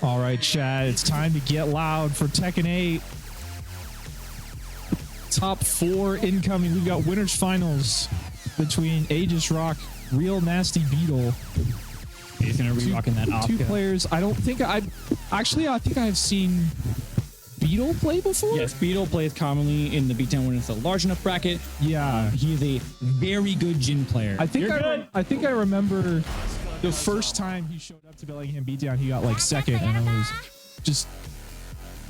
All right, Chad, it's time to get loud for Tekken 8. Top 4 incoming. We've got winners finals between Aegis Rock, Real Nasty Beetle. He's gonna be rocking that off. 2 players. I think I've seen Beetle play before. Yes, Beetle plays commonly in the beatdown when it's a large enough bracket. Yeah, he is a very good Jin player. I think I remember the first time he showed up to Bellingham Beatdown, he got like second, and I was just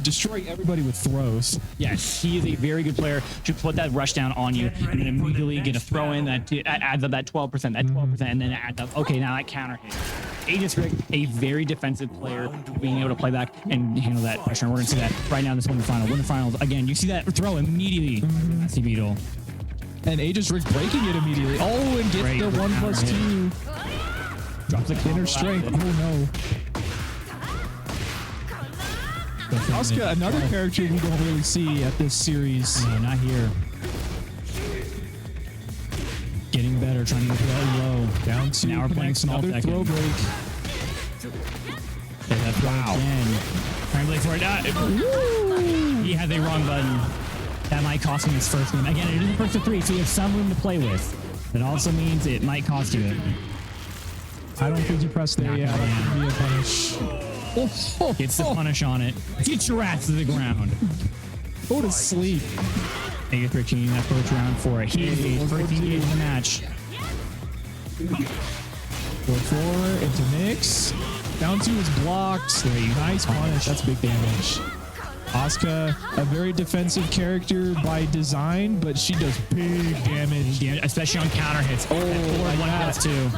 destroying everybody with throws. Yes, he is a very good player to put that rush down on you and then immediately get a throw in that adds up that 12%, and then it adds up. Okay, now that counter hit. Aegis Rick, a very defensive player, being able to play back and handle that pressure. And we're going to see that right now in this winter final. Winter finals, again, you see that throw immediately. Nasty Beetle. And Aegis Rick breaking it immediately. Oh, and gets the 1+2. Drops the inner strength. Oh, no. Asuka, another character we don't really see at this series. No, not here. Getting better, trying to go low. Down 2. Now we're playing small another throw break. That's wow. Again. Trying to play for it. He has a wrong button. That might cost him his first game. Again, it is a first to 3, so you have some room to play with. That also means it might cost you it. I don't think you pressed there yet. That could be a punish. Gets the punish on it. Get your ass to the ground. Go to sleep. Aegis Rick changing that first round for it. He is the first engage in the match. 4-4 into mix. Down 2 is blocked. Nice punish. That's big damage. Asuka, a very defensive character by design, but she does big damage. Especially on counter hits. Oh, 1+2.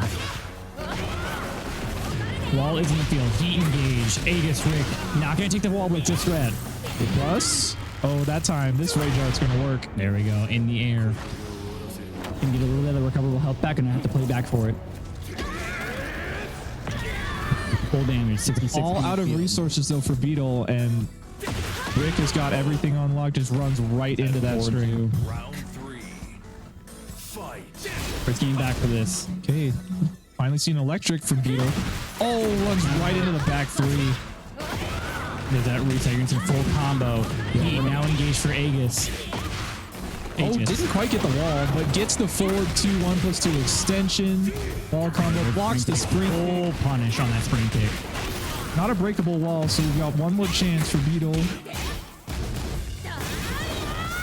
Wall is in the field. Heat engaged. Aegis Rick not going to take the wall, but just red. Plus, oh, that time this rage art's going to work. There we go. In the air. Can get a little bit of recoverable health back, and I have to play back for it. Full damage. 66. All out of resources though for Beetle, and Rick has got everything unlocked. Just runs right into that string. Round 3. Fight. First game back for this. Okay. Finally seen electric from Beetle. Oh, runs right into the back 3. There's that reset. You're going to see full combo. Heat now engaged for Aegis. Oh, didn't quite get the wall, but gets the forward 2-1+2 extension. Wall combo blocks the spring. Full punish on that spring kick. Not a breakable wall, so we've got one more chance for Beetle.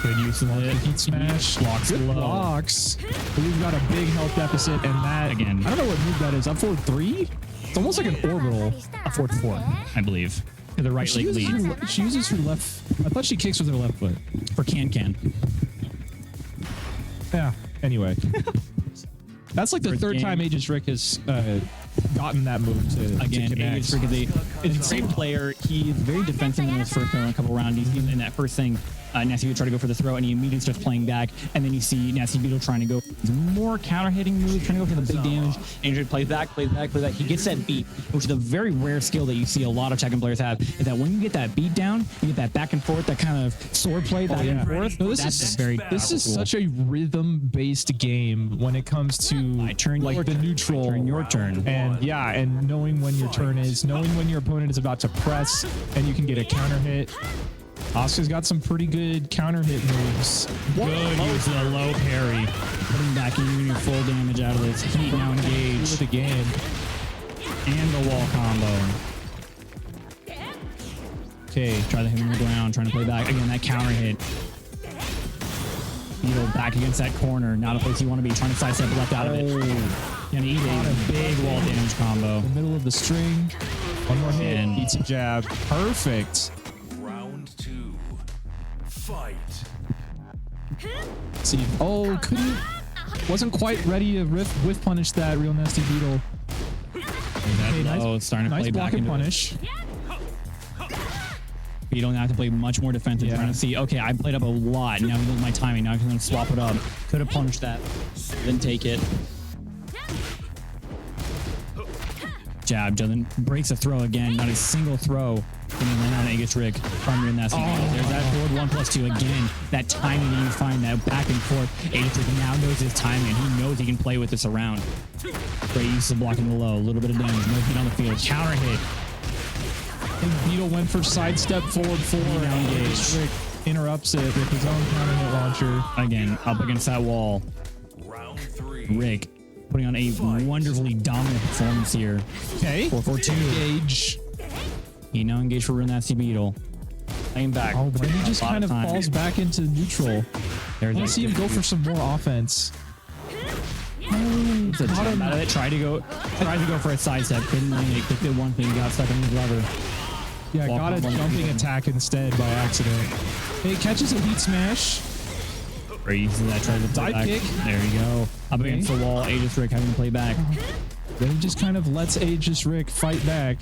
Good use of it. Heat smash. Blocks low. Blocks. But we've got a big health deficit, and that again. I don't know what move that is. Up forward 3? It's almost like an orbital. A forward 4, I believe. To the right leg lead. She uses her left. I thought she kicks with her left foot. For can. Yeah. Anyway. That's like the third time Aegis Rick has gotten that move to connect. Aegis Rick is a great player. He is very defensive in his first couple rounds. He's in that first thing. Nasty Beetle try to go for the throw, and he immediately starts playing back. And then you see Nasty Beetle trying to go more counter hitting moves, trying to go for the big damage. Andrew plays back. He gets that beat, which is a very rare skill that you see a lot of Tekken players have. Is that when you get that beat down, you get that back and forth, that kind of sword play back and forth. No, this is such a rhythm-based game when it comes to like the neutral. Turn your turn. And yeah, and knowing when your turn is, knowing when your opponent is about to press, and you can get a counter hit. Asuka's got some pretty good counter hit moves. Good use of the low parry. Putting back in your full damage out of this. Heat now engaged. With the game. And the wall combo. Okay, try to hit him on the ground, trying to play back. Again, that counter hit. Beetle back against that corner. Not a place you want to be. Trying to sidestep left out of it. Gonna eat a big wall damage combo. The middle of the string. One more hit. And eats a jab. Perfect. Fight. See, oh, wasn't quite ready to whiff punish that Real Nasty Beetle. Okay, nice, starting to play back into punish. Beetle now have to play much more defensive. Trying to see, okay, I played up a lot. Now I'm losing my timing. Now I'm going to swap it up. Could have punished that, then take it. Jab doesn't breaks a throw again. Not a single throw. Can you land on Aegis Rick? Farmer in that. There's that forward 1+2 again. That timing that you find, that back and forth. Aegis Rick now knows his timing. He knows he can play with this around. Great use of blocking the low. A little bit of damage. No hit on the field. Counter hit. And Beetle went for sidestep forward 4. Now engage. Aegis Rick interrupts it with his own counter hit launcher. Again, up against that wall. Round 3. Rick putting on a wonderfully dominant performance here. Okay. 4-4-2. Engage. He now engaged for Real Nasty Beetle. Aim back. Oh, but then he just kind of time. falls back into neutral. There's I want to see him go for some more offense. It's a jump out of it. Tried to go for a sidestep. Couldn't land it. Clicked it one thing. Got stuck on his lever. Yeah, Walk got a on one jumping field. attack instead by accident. Hey, catches a heat smash. Or uses that. Tries to play Dive back. kick. There you go. Up against the wall. Aegis Rick having to play back. Then he just kind of lets Aegis Rick fight back.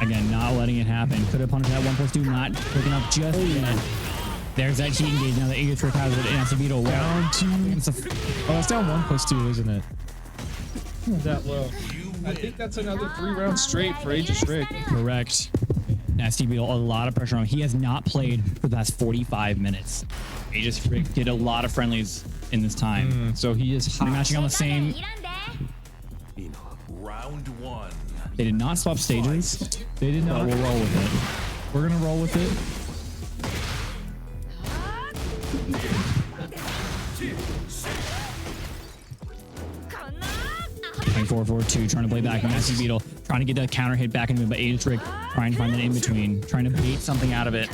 Again, not letting it happen. Could have punished that 1+2. Not picking up just yet. There's that heat engage. Now the Aegis Rick has it. And it's a Beetle. Down to... Against the Oh, it's down 1+2, isn't it? That low. I think that's another 3 rounds straight for Aegis Rick. correct. Nasty Beetle, a lot of pressure on him. He has not played for the last 45 minutes. Aegis Rick did a lot of friendlies in this time. So he is hot. Matching on the same. In round 1. They did not swap stages, They did but not. we'll roll with it. We're going to roll with it. Playing 4-4-2, trying to play back. Nasty Beetle trying to get that counter hit back into him, but Aegis Rick trying to find that in between, trying to bait something out of it.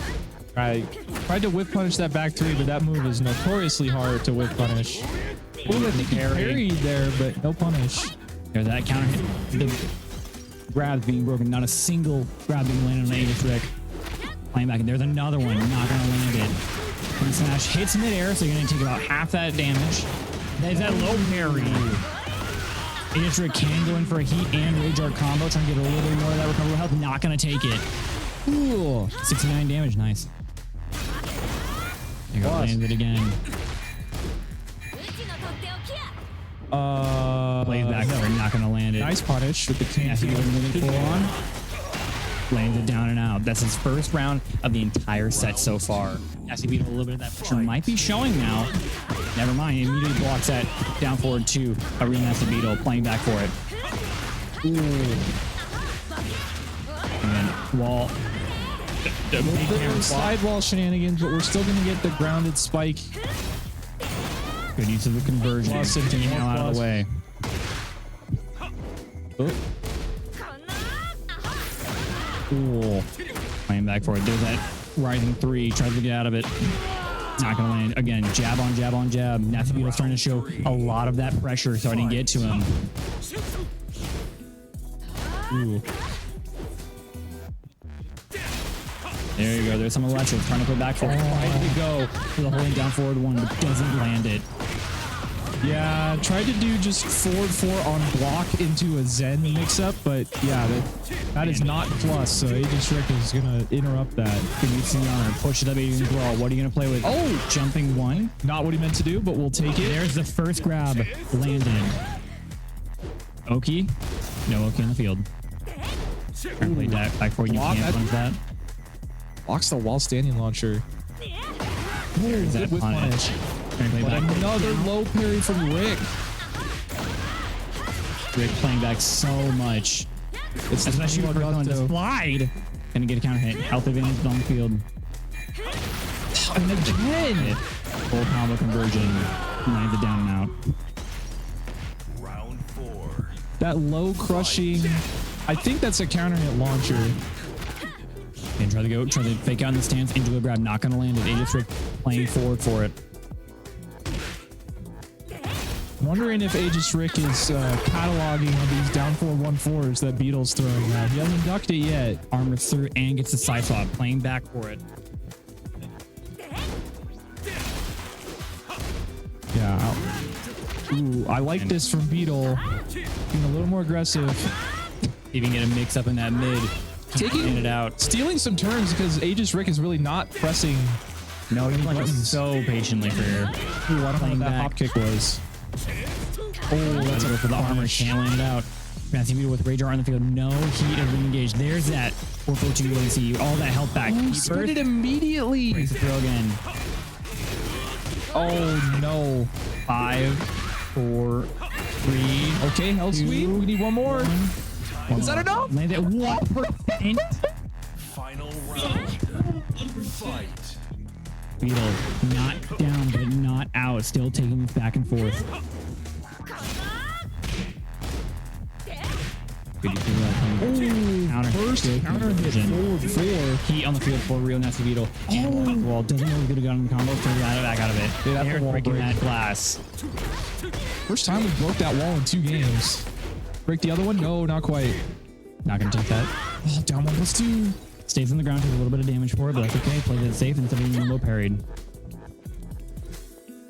I tried to whip punish that back 3, but that move is notoriously hard to whip punish. Ooh, I think he parried there, but no punish. There's that counter hit. The grab being broken, not a single grab being landed on Aegis Rick. Playing back, and there's another one, not gonna land it. And Smash hits midair, so you're gonna take about half that damage. There's that low parry. Aegis Rick can go in for a heat and rage art combo, trying to get a little bit more of that recoverable health. Not gonna take it. Ooh. 69 damage, nice. There you go, lands it again. Plays back there, not gonna land it. Nice punish with the Yeah, he TNT. was moving full on. Lands it down and out. That's his first round of the entire set so far. Nasty Beetle, a little bit of that pressure might be showing now. Never mind. He immediately blocks that down forward to a real Nasty Beetle, playing back for it. Ooh. And wall. The big hammer swap. Sidewall shenanigans, but we're still going to get the grounded spike. Good use of the conversion. Plus into Getting more out of plus. the way. Oh. Cool. Playing back for it. There's that rising 3. Tries to get out of it. Not gonna land. Again, jab on jab on jab. Nasty Beetle's starting to show a lot of that pressure starting to get to him. Ooh. There you go. There's some electric. Trying to play back for it. Trying to go for the holding down forward 1, but doesn't land it. Yeah, tried to do just forward 4 on block into a Zen mix-up, but yeah, that is not plus, so Aegis Rick is going to interrupt that. Good use in the armor. Push it up, Adrian Brawl. What are you going to play with? Oh! Jumping 1. Not what he meant to do, but we'll take it. There's the first grab. Landed. Oki. No Oki on the field. Trying to play that back for you. You Block can't that. punch that. Blocks the wall standing launcher. There's that With punish. Trying to play But back. another low parry from Rick. Rick playing back so much. It's the Especially with final Rick on the gusto. slide. Gonna get a counter hit. Health advantage on the field. And again! Full combo conversion. Lands it down and out. Round 4. That low crushing, I think that's a counter hit launcher. And try to fake out in the stance into a grab. Not gonna land it. Aegis Rick playing forward for it. I'm wondering if Aegis Rick is cataloging on these down 4-1-4s that Beetle's throwing out. He hasn't ducked it yet. Armor through and gets the side swap. Playing back for it. Yeah. Ooh, I like this from Beetle. Being a little more aggressive. Even get a mix up in that mid. Taking it out. Stealing some turns because Aegis Rick is really not pressing. No, he punches buttons. so patiently for Ooh, I don't know Playing what that back. hop kick was. Oh, let's go for the armor. punish. Can't land it out. Nasty Beetle with Rage Art on the field. No heat of re-engage. There's that 442 UNC. All that health back. Oh, spin it immediately. Breaks the throw again. Oh no. 5, 4, 3. Okay, hell sweep. We need one more. Is that enough? Land at 1%. Final round. Fight. Beetle not down, but not out. Still taking this back and forth. First counter hit forward 4. Heat on the field for real Nasty Beetle. Oh, well, doesn't know good to go on the combo. Turn that back out of it. Yeah, They're breaking that glass. First time we broke that wall in 2 games. Break the other one? No, not quite. Not gonna take that. Oh, down 1+2. Stays on the ground, takes a little bit of damage for it, but that's okay. Plays it safe instead of being low parried.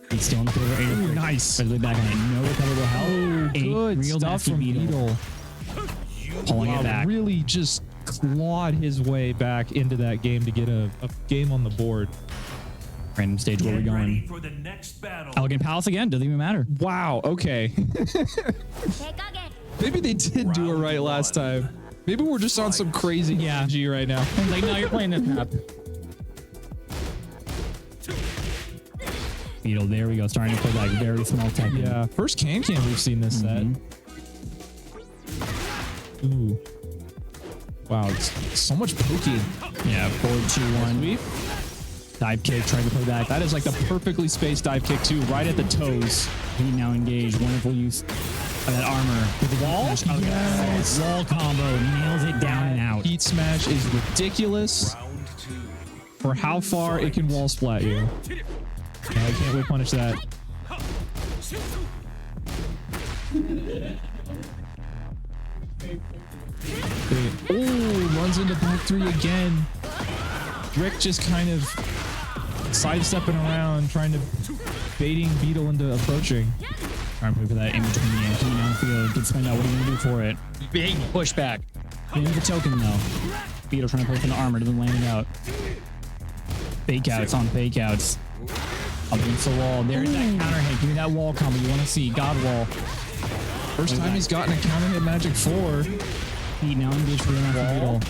He's still on the field. Ooh, nice. Really back on it. No recoverable health. Oh, good real stuff Nasty from Beetle. Beetle. Pulling it back. Really just clawed his way back into that game to get a game on the board. Random stage where we're Get ready going. for the next battle. Elegant Palace again. Doesn't even matter. Wow, okay. Maybe they did do it right last time. Maybe we're just on some crazy G right now. Like, no, you're playing this map. Beetle, there we go. Starting to play like very small Tekken. Yeah, first can we've seen this set. Ooh. Wow, it's so much poking. Yeah, 4-2-1. Sweep. Dive kick, trying to play back. That is like the perfectly spaced dive kick too, right at the toes. He now engaged. Wonderful use of that armor. With the wall? Yes. Wall combo. Nails it down and out. Heat smash is ridiculous Round 2. for how far it can wall splat you. Yeah, I can't whip punish that. Oh, runs into back 3 again. Rick just kind of sidestepping around, trying to baiting Beetle into approaching. Trying to play for that in between the coming down the field. Good spend out. What are you going to do for it? Big pushback. Getting the token though. Beetle trying to play for the armor. Doesn't land it out. Fake outs on fake outs. Up against the wall. There's that counter hit. Give me that wall combo you want to see. God wall. First time he's gotten a counter hit magic 4. Heat now engaged for the Beetle.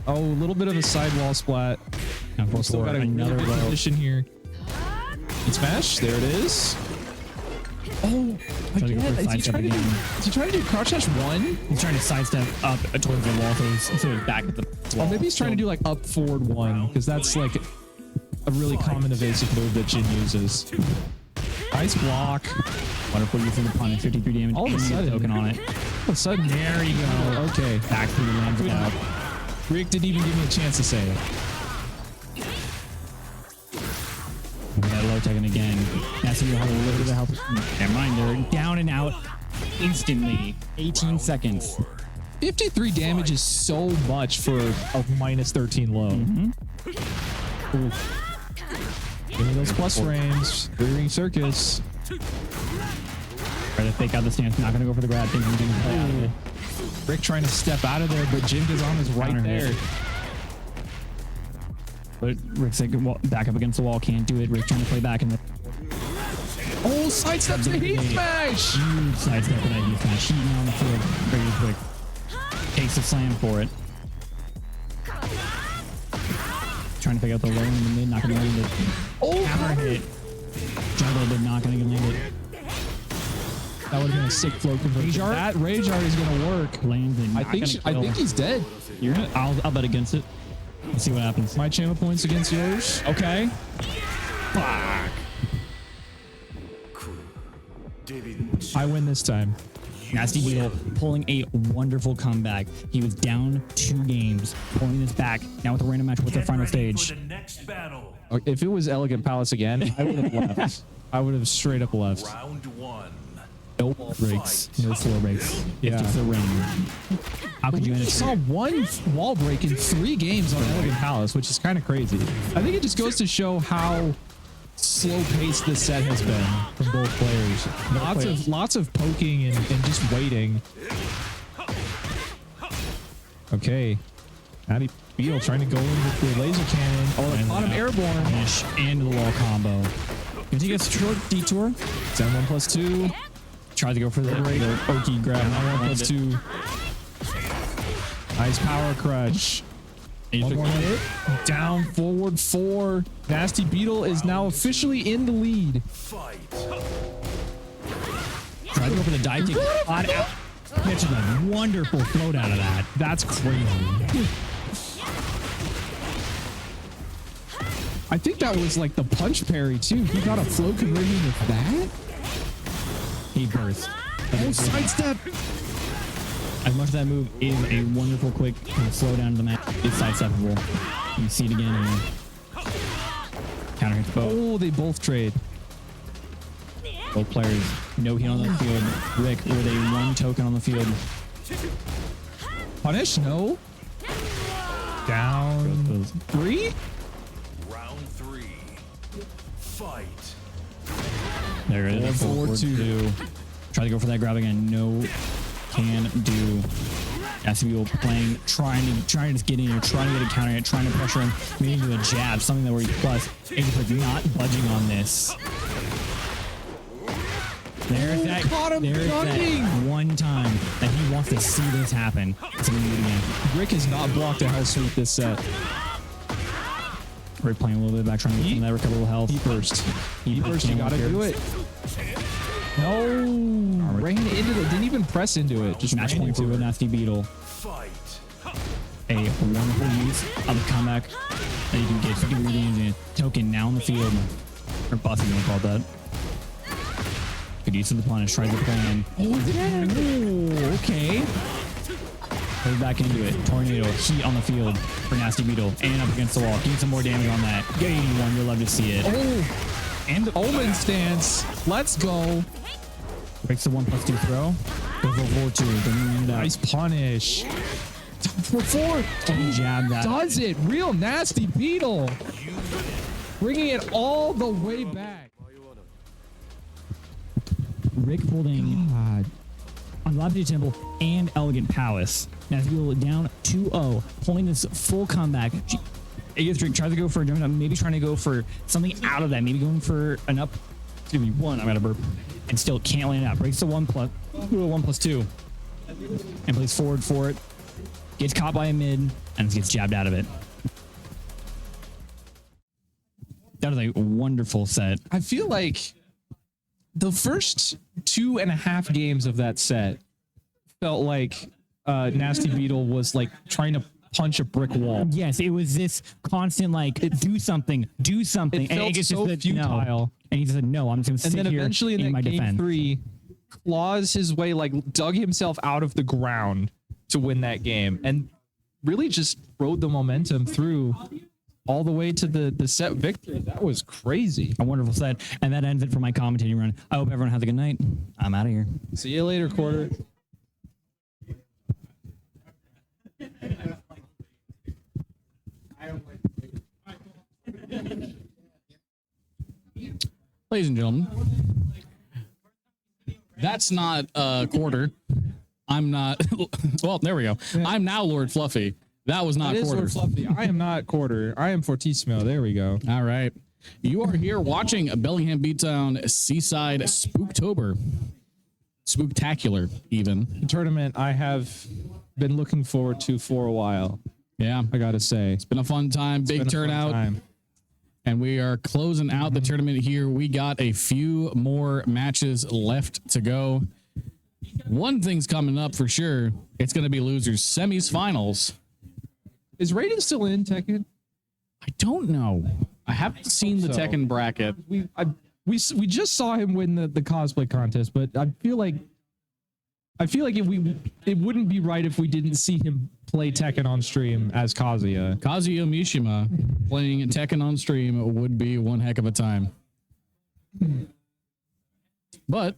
Oh, a little bit of a sidewall splat. Now for Still got a another good low. position here. Heat smash. There it is. Oh, Try to go for a sidestep again. Is he trying to do crouch dash 1? He's trying to sidestep up towards the wall, so he's back at the wall. Or maybe he's trying to do like up forward 1, because that's like a really common evasive move that Jin uses. Nice block. Wonderful use of the punish, 53 damage. All of a and sudden. token on it. All of a sudden, There you go. okay. Back through the lands out. Rick didn't even give me a chance to say it. That low taken again. That's you have a little bit of help. Never mind, they're down and out instantly. 18 seconds. 53 damage is so much for a minus 13 low. Give me those plus frames. Rearing circus. Try to fake out the stance. Not going to go for the grab. Thinking he's going to play out of it. Rick trying to step out of there, but Jin Gazan is right Counter there. hit. But Rick's like back up against the wall. Can't do it. Rick trying to play back in the Oh, sidesteps the heat smash! huge sidestep for that heat smash. Heat now on the field. Very quick. Takes the slam for it. Trying to pick out the low in the mid. Not going to land it. Oh, Hammer hit. Juggle, but not going to land it. that would have been a sick flow conversion. Rage art? That rage art is gonna work. Lands it. I think he's dead. You're gonna, I'll bet against it. Let's see what happens. My channel points against yours. Okay. Fuck. I win this time. Nasty Beetle pulling a wonderful comeback. He was down 2 games, pulling this back. Now with a random match, what's our final stage? For the next battle. If it was Elegant Palace again, I would have left. I would have straight up left. Round 1. No wall breaks. No floor breaks. Yeah. It's just a ring. How could you end I it? saw 1 wall break in 3 games on Elegant Palace, which is kind of crazy. I think it just goes to show how slow paced this set has been from both players. Lots of poking and just waiting. Okay. Natty Beetle trying to go in with the laser cannon. Oh, they caught him airborne. Finish and the wall combo. Can you take a short detour? 10-1+2. Tries to go for the Oki grab. +2. Nice power crush. One more hit. Down, forward 4. Nasty Beetle is now officially in the lead. Fight. Tries to go for the dive kick. Catches a wonderful float out of that. That's crazy. I think that was like the punch parry too. He got a flow conversion with that? He burst. Oh, sidestep. As much as that move is a wonderful quick slow down to the match, it's sidesteppable. You see it again and counter hits both. Oh, they both trade. Both players no heal on the field. Rick with a 1 token on the field. Punish? No. Down 3? Round 3. Fight. There it is. Forward 2. Try to go for that grab again. No can do. SPO playing, trying to just get in here, trying to get a counter hit, trying to pressure him, maybe do a jab, something that where he plus. Aegis not budging on this. There's that. There's that one time that he wants to see this happen. So we do it again. Rick has not blocked a hell sweep this set. Rick playing a little bit back, trying to get some of that recoverable health. He burst. You gotta do it. No. Ran into it. Didn't even press into it. Just match ran point into to a it. Nasty Beetle. Fight. A wonderful use of the comeback that you can get 50 readings in. Token now on the field. Or boss, you want to call it that. Good use of the punish. Tries the plan. Oh, okay. Goes back into it. Tornado. Heat on the field for Nasty Beetle. And up against the wall. Getting some more damage on that. Get 81. You'll love to see it. Oh. And the Omen stance. Let's go. Breaks the 1+2 throw. Goes for 4-2. Nice punish. For 4. Jab that. Does it. Real Nasty Beetle. Bringing it all the way back. Rick holding on Lapidary Temple and Elegant Palace. Nasty Beetle down 2-0. Pulling this full comeback. Aegis Rick tries to go for a jump, maybe trying to go for something out of that. Maybe going for an up. Excuse me, 1. I'm at a burp. And still can't land out. Breaks the 1+2. And plays forward for it. Gets caught by a mid and gets jabbed out of it. That was a wonderful set. I feel like the first 2.5 games of that set felt like Nasty Beetle was like trying to punch a brick wall. Yes, it was this constant like do something. It felt Aegis so just said, futile. No. And he just said, no, I'm just going to sit And then here eventually in my that game defense. 3, claws his way, like dug himself out of the ground to win that game and really just rode the momentum through all the way to the set victory. That was crazy. A wonderful set. And that ends it for my commentating run. I hope everyone has a good night. I'm out of here. See you later, Quarter. Ladies and gentlemen, that's not Quarter. I'm not. Well, there we go. I'm now Lord Fluffy. That was not That is Quarter. Lord Fluffy. I am not Quarter. I am Fortissimo. There we go. All right. You are here watching a Bellingham Beatdown Seaside Spooktober. Spooktacular, even. The tournament I have been looking forward to for a while. Yeah. I gotta say. Been a fun time. Big Been a fun turnout. time. And we are closing out the tournament here. We got a few more matches left to go. One thing's coming up for sure. It's going to be losers semis finals. Is Raiden still in Tekken? I don't know. I haven't seen the so. Tekken bracket. We just saw him win the cosplay contest, but I feel like it wouldn't be right if we didn't see him play Tekken on stream as Kazuya. Kazuya Mishima playing Tekken on stream would be one heck of a time. But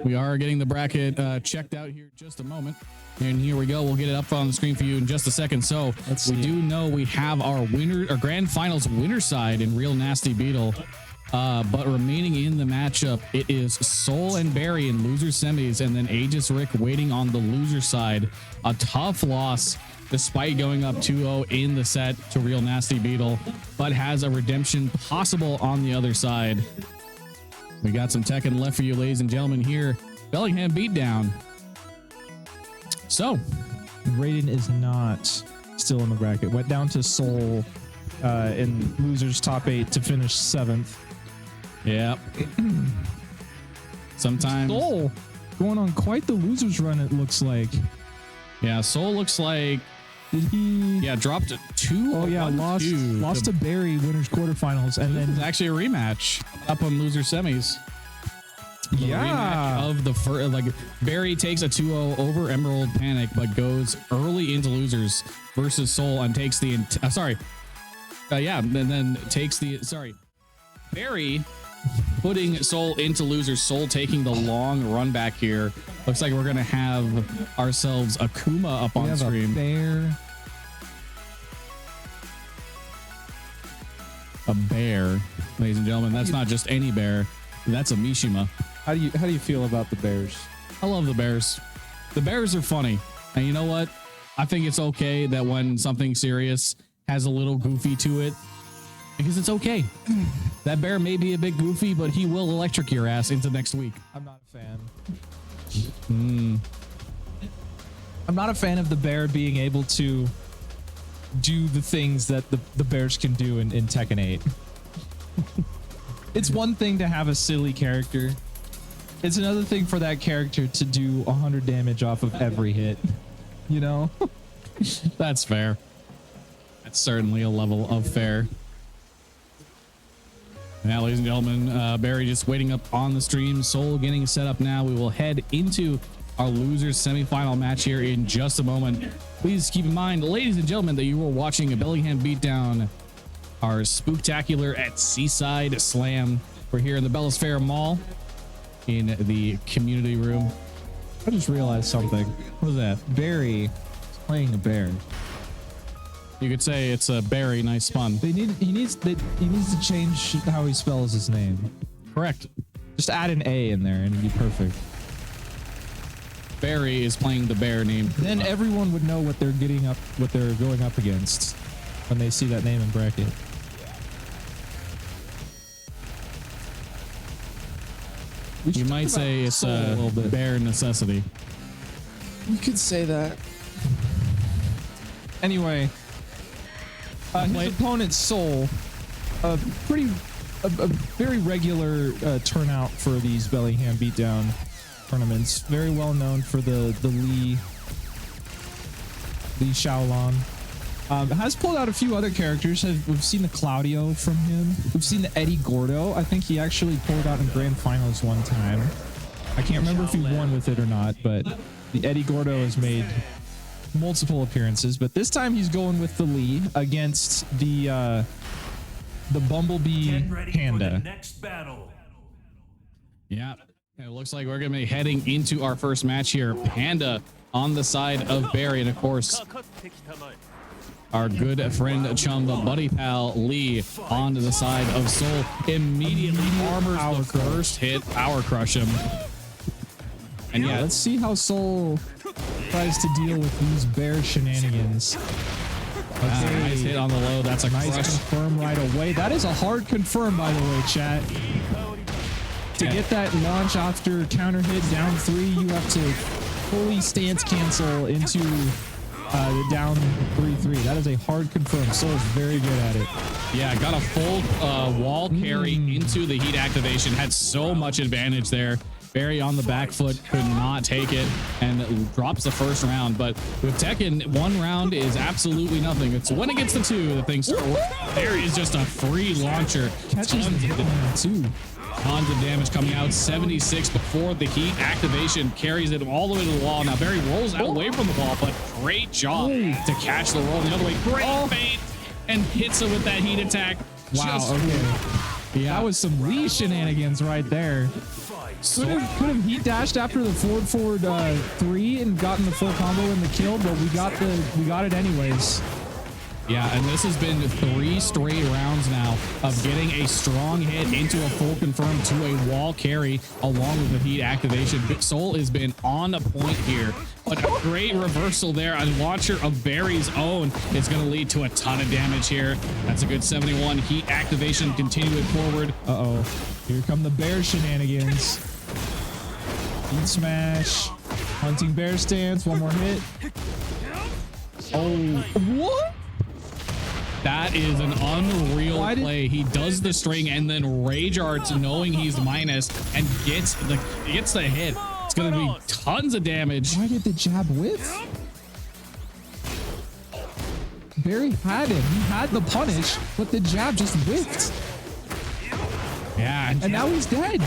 we are getting the bracket checked out here in just a moment. And here we go. We'll get it up on the screen for you in just a second. So we do know we have our grand finals winner side in Real Nasty Beetle. But remaining in the matchup, it is Soul and Barry in loser semis, and then Aegis Rick waiting on the loser side. A tough loss despite going up 2-0 in the set to Real Nasty Beetle, but has a redemption possible on the other side. We got some Tekken left for you, ladies and gentlemen, here. Bellingham beatdown. So, Raiden is not still in the bracket. Went down to Seoul in losers top 8 to finish 7th. yeah. Sometimes. Seoul going on quite the losers run, it looks like. Yeah, Soul looks like. Did he? Yeah, dropped 2. Oh yeah, lost to Barry winners quarterfinals, and It's then actually a rematch up on loser semis. The rematch of the first, like Barry takes a 2-0 over Emerald Panic, but goes early into losers versus Soul and takes the and then takes the Barry putting Soul into losers. Soul taking the long run back here. Looks like we're gonna have ourselves Akuma up on screen. A bear, ladies and gentlemen. That's not just any bear. That's a Mishima. How do you feel about the Bears? I love the Bears. The Bears are funny. And you know what? I think it's okay that when something serious has a little goofy to it, because it's okay. That bear may be a bit goofy, but he will electric your ass into next week. I'm not a fan. I'm not a fan of the bear being able to do the things that the Bears can do in Tekken 8. It's one thing to have a silly character. It's another thing for that character to do 100 damage off of every hit. You know? That's fair. That's certainly a level of fair. Now, ladies and gentlemen, Barry just waiting up on the stream. Soul getting set up now. We will head into our losers semifinal match here in just a moment. Please keep in mind, ladies and gentlemen, that you are watching a Bellingham beatdown, our Spooktacular at Seaside Slam. We're here in the Bellis Fair Mall in the community room. I just realized something. What was that? Barry is playing a bear. You could say it's a Barry. Nice pun. He needs to change how he spells his name. Correct. Just add an A in there and it'd be perfect. Barry is playing the bear name. Then everyone would know what they're going up against when they see that name in bracket. You might say it's a little bit bare necessity. You could say that. Anyway, his opponent Soul, a very regular turnout for these Bellingham beatdown tournaments. Very well known for the Lee Xiaolon. Has pulled out a few other characters. We've seen the Claudio from him. We've seen the Eddie Gordo. I think he actually pulled out in grand finals one time. I can't remember if he won with it or not, but the Eddie Gordo has made multiple appearances. But this time he's going with the Lee against the Bumblebee Panda. Next battle. Yeah, it looks like we're going to be heading into our first match here. Panda on the side of Barry, and of course, our good friend, chum, the buddy pal, Lee, onto the side of Soul. Immediately armors the first hit, power crush him. And yeah, let's see how Soul tries to deal with these bear shenanigans. Okay. Nice hit on the low. That's a nice crush. confirm right away. That is a hard confirm, by the way, chat. To get that launch after counter hit down 3, you have to fully stance cancel into the down 3-3. That is a hard confirm. Soul is very good at it. Yeah, got a full wall carry into the heat activation. Had so much advantage there. Barry on the back foot could not take it and drops the first round. But with Tekken, 1 round is absolutely nothing. It's when it gets to 2 that things start working. Barry is just a free launcher. Catches the too. Tons of damage coming out. 76 before the heat activation carries it all the way to the wall. Now Barry rolls out away from the wall, but great job to catch the roll the other way. Great feint and hits it with that heat attack. Wow. Okay. Yeah, that was some Lee shenanigans right there. Could have heat dashed after the forward 3 and gotten the full combo in the kill, but we got it anyways. Yeah, and this has been 3 straight rounds now of getting a strong hit into a full confirm to a wall carry along with the heat activation. Soul has been on the point here, but a great reversal there. A launcher of Barry's own is going to lead to a ton of damage here. That's a good 71. Heat activation continuing forward. Here come the bear shenanigans. Heat smash. Hunting bear stance. One more hit. Oh, what? That is an unreal play. He does the string and then rage arts knowing he's minus and gets the hit. It's going to be tons of damage. Why did the jab whiff? Barry had him. He had the punish, but the jab just whiffed. Yeah. And now he's dead.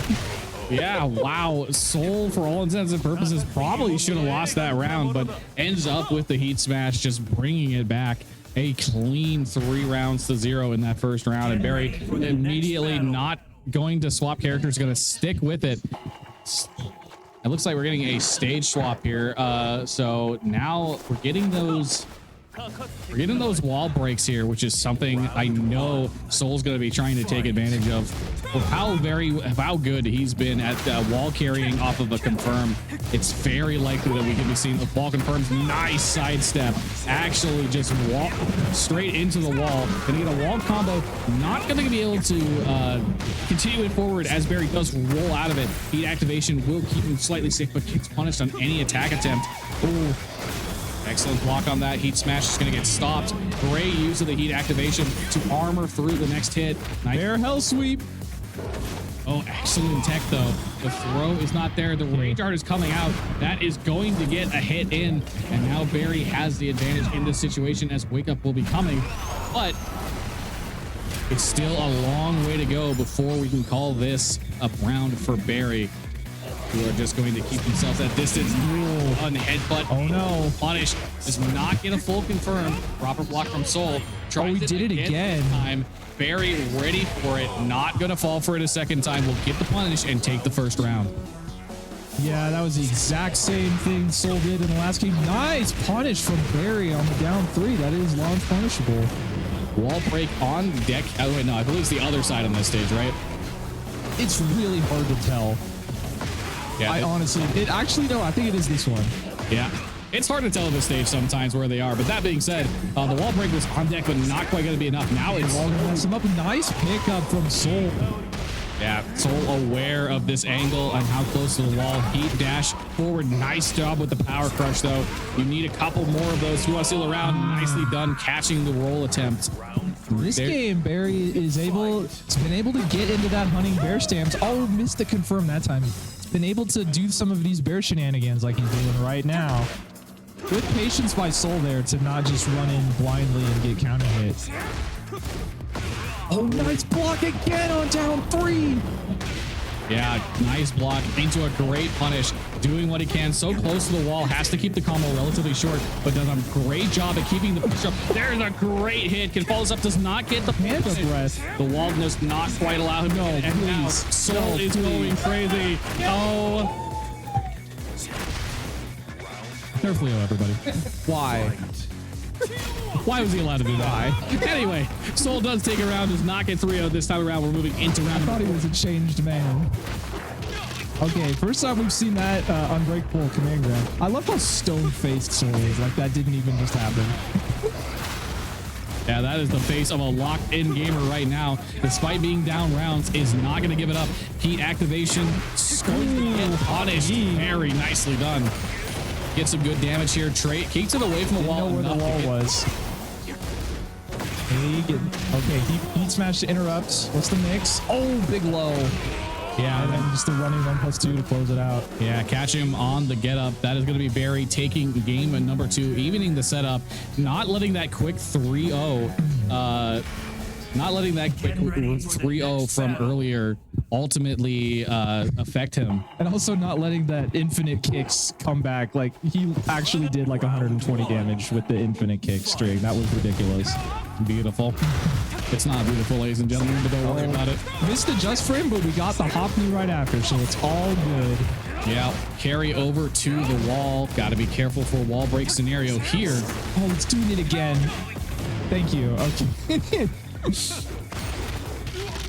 Yeah, wow. Soul, for all intents and purposes, probably should have lost that round, but ends up with the heat smash, just bringing it back. A clean 3 rounds to 0 in that first round. And Barry immediately not going to swap characters, going to stick with it. It looks like we're getting a stage swap here. So now we're getting those wall breaks here, which is something I know Soul's going to be trying to take advantage of. With how good he's been at wall carrying off of a confirm, it's very likely that we can be seeing the wall confirms. Nice sidestep, actually just walk straight into the wall. Gonna get a wall combo, not gonna be able to continue it forward as Barry does roll out of it. Heat activation will keep him slightly safe, but gets punished on any attack attempt. Ooh. Excellent block on that. Heat smash is going to get stopped. Great use of the heat activation to armor through the next hit. Nice. Bear hell sweep. Oh, excellent tech though. The throw is not there. The rage art is coming out. That is going to get a hit in. And now Barry has the advantage in this situation as Wake Up will be coming. But it's still a long way to go before we can call this a round for Barry, who are just going to keep themselves at distance. On headbutt. Oh no. Punish. Does not get a full confirm. Proper block from Soul. He did it again. Time. Barry ready for it. Not going to fall for it a second time. Will get the punish and take the first round. Yeah, that was the exact same thing Soul did in the last game. Nice punish from Barry on the down 3. That is launch punishable. Wall break on deck. Oh, wait, no. I believe it's the other side on this stage, right? It's really hard to tell. Yeah, I think it is this one. Yeah. It's hard to tell at this stage sometimes where they are, but that being said, the wall break was on deck, but not quite going to be enough. Now it's all going to mess him up. Nice pickup from Soul. Yeah, Soul aware of this angle and how close to the wall. Heat dash forward. Nice job with the power crush, though. You need a couple more of those. You want to seal the round. Nicely done catching the roll attempt. This game, Barry has been able to get into that hunting bear stance. Oh, missed the confirm that time. Been able to do some of these bear shenanigans like he's doing right now. Good patience by Soul there to not just run in blindly and get counter hit. Oh, nice block again on down 3. Yeah, nice block into a great punish. Doing what he can, so close to the wall, has to keep the combo relatively short, but does a great job at keeping the push up. There's a great hit. Can follows up, does not get the panda breath. The wall does not quite allow him to. And now Soul is going crazy. Oh. Carefully, everybody. Why? Why was he allowed to do that? Anyway, Soul does take a round, does not get 3-0 this time around. We're moving into round. I thought he was a changed man. Okay, first time we've seen that unbreakable command grab. I love how stone-faced Soul is. Like that didn't even just happen. Yeah, that is the face of a locked-in gamer right now. Despite being down rounds, is not going to give it up. Heat activation, going to get punished. Very nicely done. Get some good damage here. Trey keeps it away from the wall. Know where the wall was. Okay, heat smash to interrupt. What's the mix? Oh, big low. Yeah, and then just the running 1+2 to close it out. Yeah, catch him on the get up. That is going to be Barry taking game number 2, evening the setup, not letting that quick 3-0, not letting that quick 3-0 from earlier ultimately affect him. And also not letting that infinite kicks come back. Like he actually did like 120 damage with the infinite kick string. That was ridiculous. Beautiful. It's not beautiful, ladies and gentlemen, but don't worry about it. Missed the just frame, but we got the hop knee right after, so it's all good. Yeah, carry over to the wall. Got to be careful for a wall break scenario here. Oh, it's doing it again. Thank you. Okay.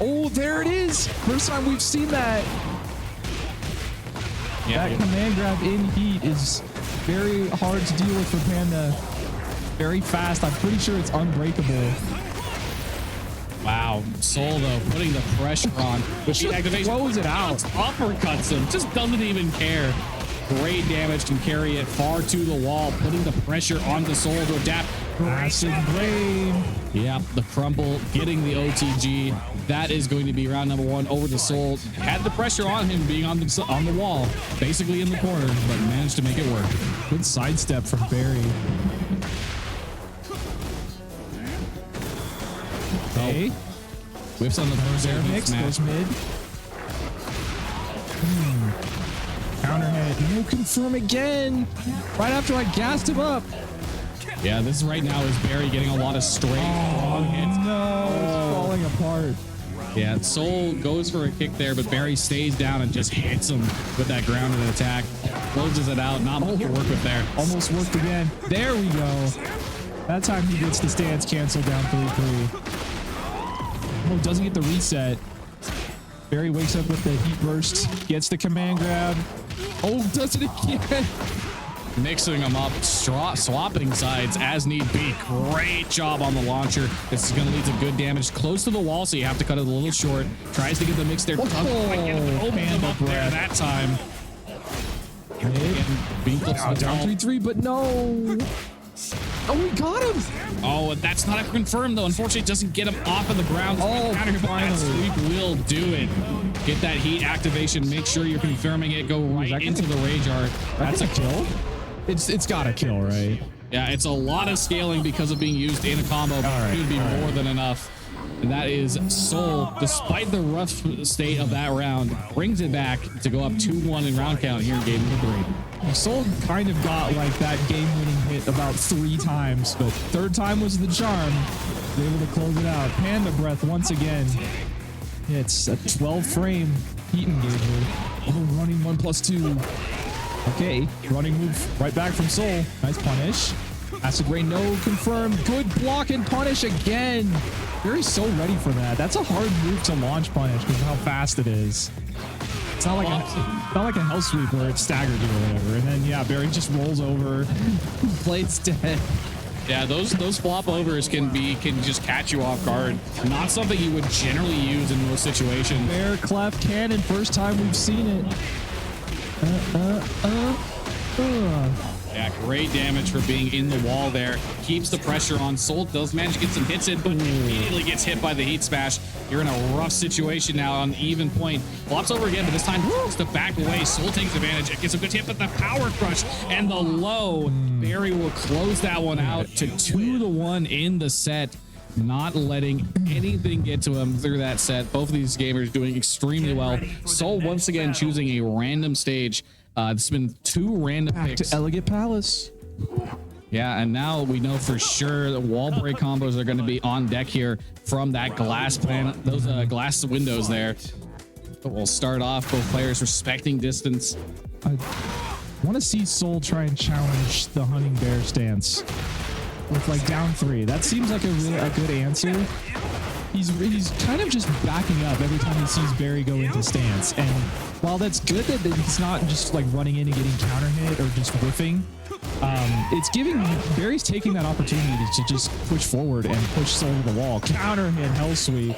Oh, there it is. First time we've seen that. Yeah, that command grab in heat is very hard to deal with for Panda. Very fast. I'm pretty sure it's unbreakable. Wow, Soul though putting the pressure on. With the activation, Close it out. uppercuts him, just doesn't even care. Great damage, can carry it far to the wall, putting the pressure on the Soul to adapt. Acid rain. Yeah, the crumple, getting the OTG. That is going to be round number 1 over the Soul. Had the pressure on him being on the wall, basically in the corner, but managed to make it work. Good sidestep from Barry. Okay. Whips on the first air Mix goes mid. Counter hit. No confirm again. Right after I gassed him up. Yeah, this right now is Barry getting a lot of straight long hits. No, it's falling apart. Yeah, Soul goes for a kick there, but Barry stays down and just hits him with that grounded attack. Closes it out. Not much to work with there. Almost worked again. There we go. That time he gets the stance canceled down 3-3. Oh, doesn't get the reset. Barry wakes up with the heat burst. Gets the command grab. Oh, does it again. Mixing them up, swapping sides as need be. Great job on the launcher. This is going to lead to good damage close to the wall, so you have to cut it a little short. Tries to get the mix there. Doesn't quite get it. Opens him up there that time. Again, being close to the Down wall. 3-3, but no. Oh, we got him. Oh, that's not a confirm though. Unfortunately, it doesn't get him off of the ground. Oh, finally. Sweep will do it. Get that heat activation. Make sure you're confirming it. Go right into the rage art. That's a kill. It's got a kill, right? Yeah, it's a lot of scaling because of being used in a combo. But it would be more than enough. And that is Soul, despite the rough state of that round, brings it back to go up 2-1 in round count here in game number 3. Soul kind of got like that game-winning hit about 3 times, but third time was the charm. Was able to close it out. Panda breath once again. It's a 12-frame heat engager. Oh, running 1+2. Okay, running move right back from Soul. Nice punish. Acid rain, no confirmed. Good block and punish again. Barry's so ready for that. That's a hard move to launch punish because of how fast it is. It's not like a hell sweep where it's staggered you or whatever. And then yeah, Barry just rolls over. Plate's dead. Yeah, those flop overs can just catch you off guard. Not something you would generally use in those situations. Bear clef cannon, first time we've seen it. Yeah, great damage for being in the wall there. Keeps the pressure on. Soul does manage to get some hits in, but immediately gets hit by the heat smash. You're in a rough situation now on even point. Flops over again, but this time has to back away. Soul takes advantage. It gets a good hit, but the power crush and the low. Barry will close that one out to 2-1 in the set. Not letting anything get to him through that set. Both of these gamers doing extremely well. Soul once again choosing a random stage. It's been 2 random picks. To Elegant Palace. Yeah, and now we know for sure that wall break combos are going to be on deck here from that glass panel, those glass windows there. But we'll start off both players respecting distance. I want to see Soul try and challenge the hunting bear stance with like down 3. That seems like a good answer. He's kind of just backing up every time he sees Barry go into stance. And while that's good that he's not just like running in and getting counter hit or just whiffing, it's giving Barry's taking that opportunity to just push forward and push Soul to the wall. Counter hit, hell sweep.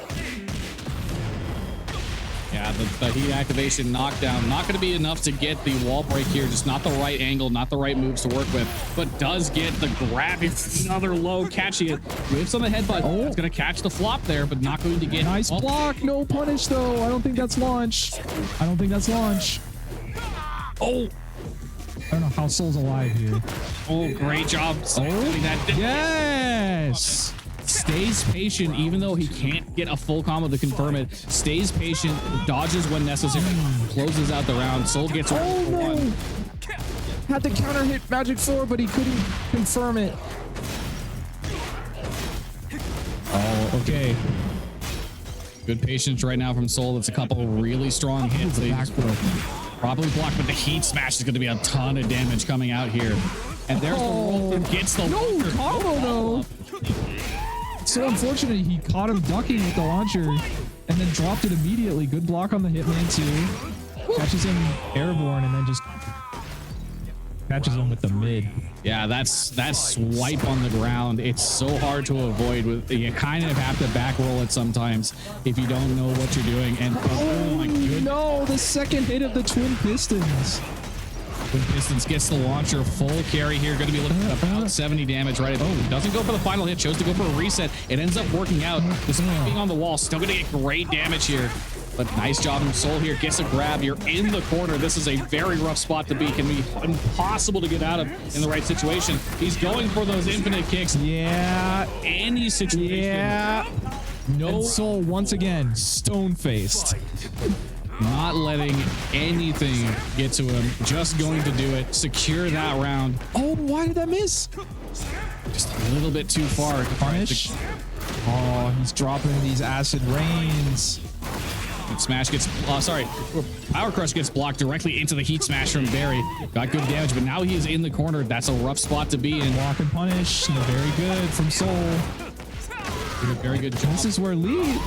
Yeah, the heat activation knockdown, not going to be enough to get the wall break here. Just not the right angle, not the right moves to work with, but does get the grab. It's another low, catching it. Whips on the headbutt. Oh, it's going to catch the flop there, but not going to get. Nice block. No punish, though. I don't think that's launch. Oh. I don't know how Soul's alive here. Oh, great job. Yes. Stays patient, even though he can't get a full combo to confirm it. Stays patient, dodges when necessary, closes out the round. Soul gets oh no! one. Had the counter hit Magic 4, but he couldn't confirm it. Oh, okay. Good patience right now from Soul. That's a couple of really strong hits. Probably blocked, but the heat smash is going to be a ton of damage coming out here. And there's the roll. Gets the combo though. So unfortunate he caught him ducking with the launcher and then dropped it immediately. Good block on the Hitman too. Catches him airborne and then just Catches him with the mid. Yeah, that swipe on the ground. It's so hard to avoid. You kind of have to back roll it sometimes if you don't know what you're doing. And oh my goodness. No, the second hit of the Twin Pistons. Twin Pistons gets the launcher, full carry here. Going to be looking at about 70 damage right at. Oh, doesn't go for the final hit. Chose to go for a reset. It ends up working out. Despite being on the wall, still going to get great damage here. But nice job from Soul here. Gets a grab. You're in the corner. This is a very rough spot to be. Can be impossible to get out of in the right situation. He's going for those infinite kicks. Yeah. Any situation. Yeah. No. And Soul once again stone-faced. Not letting anything get to him. Just going to do it. Secure that round. Oh, why did that miss? Just a little bit too far. Punish. Oh, he's dropping these acid rains. Smash gets, Power Crush gets blocked directly into the Heat Smash from Barry. Got good damage, but now he is in the corner. That's a rough spot to be in. Block and punish. Very good from Soul. Very good job. This is where Lee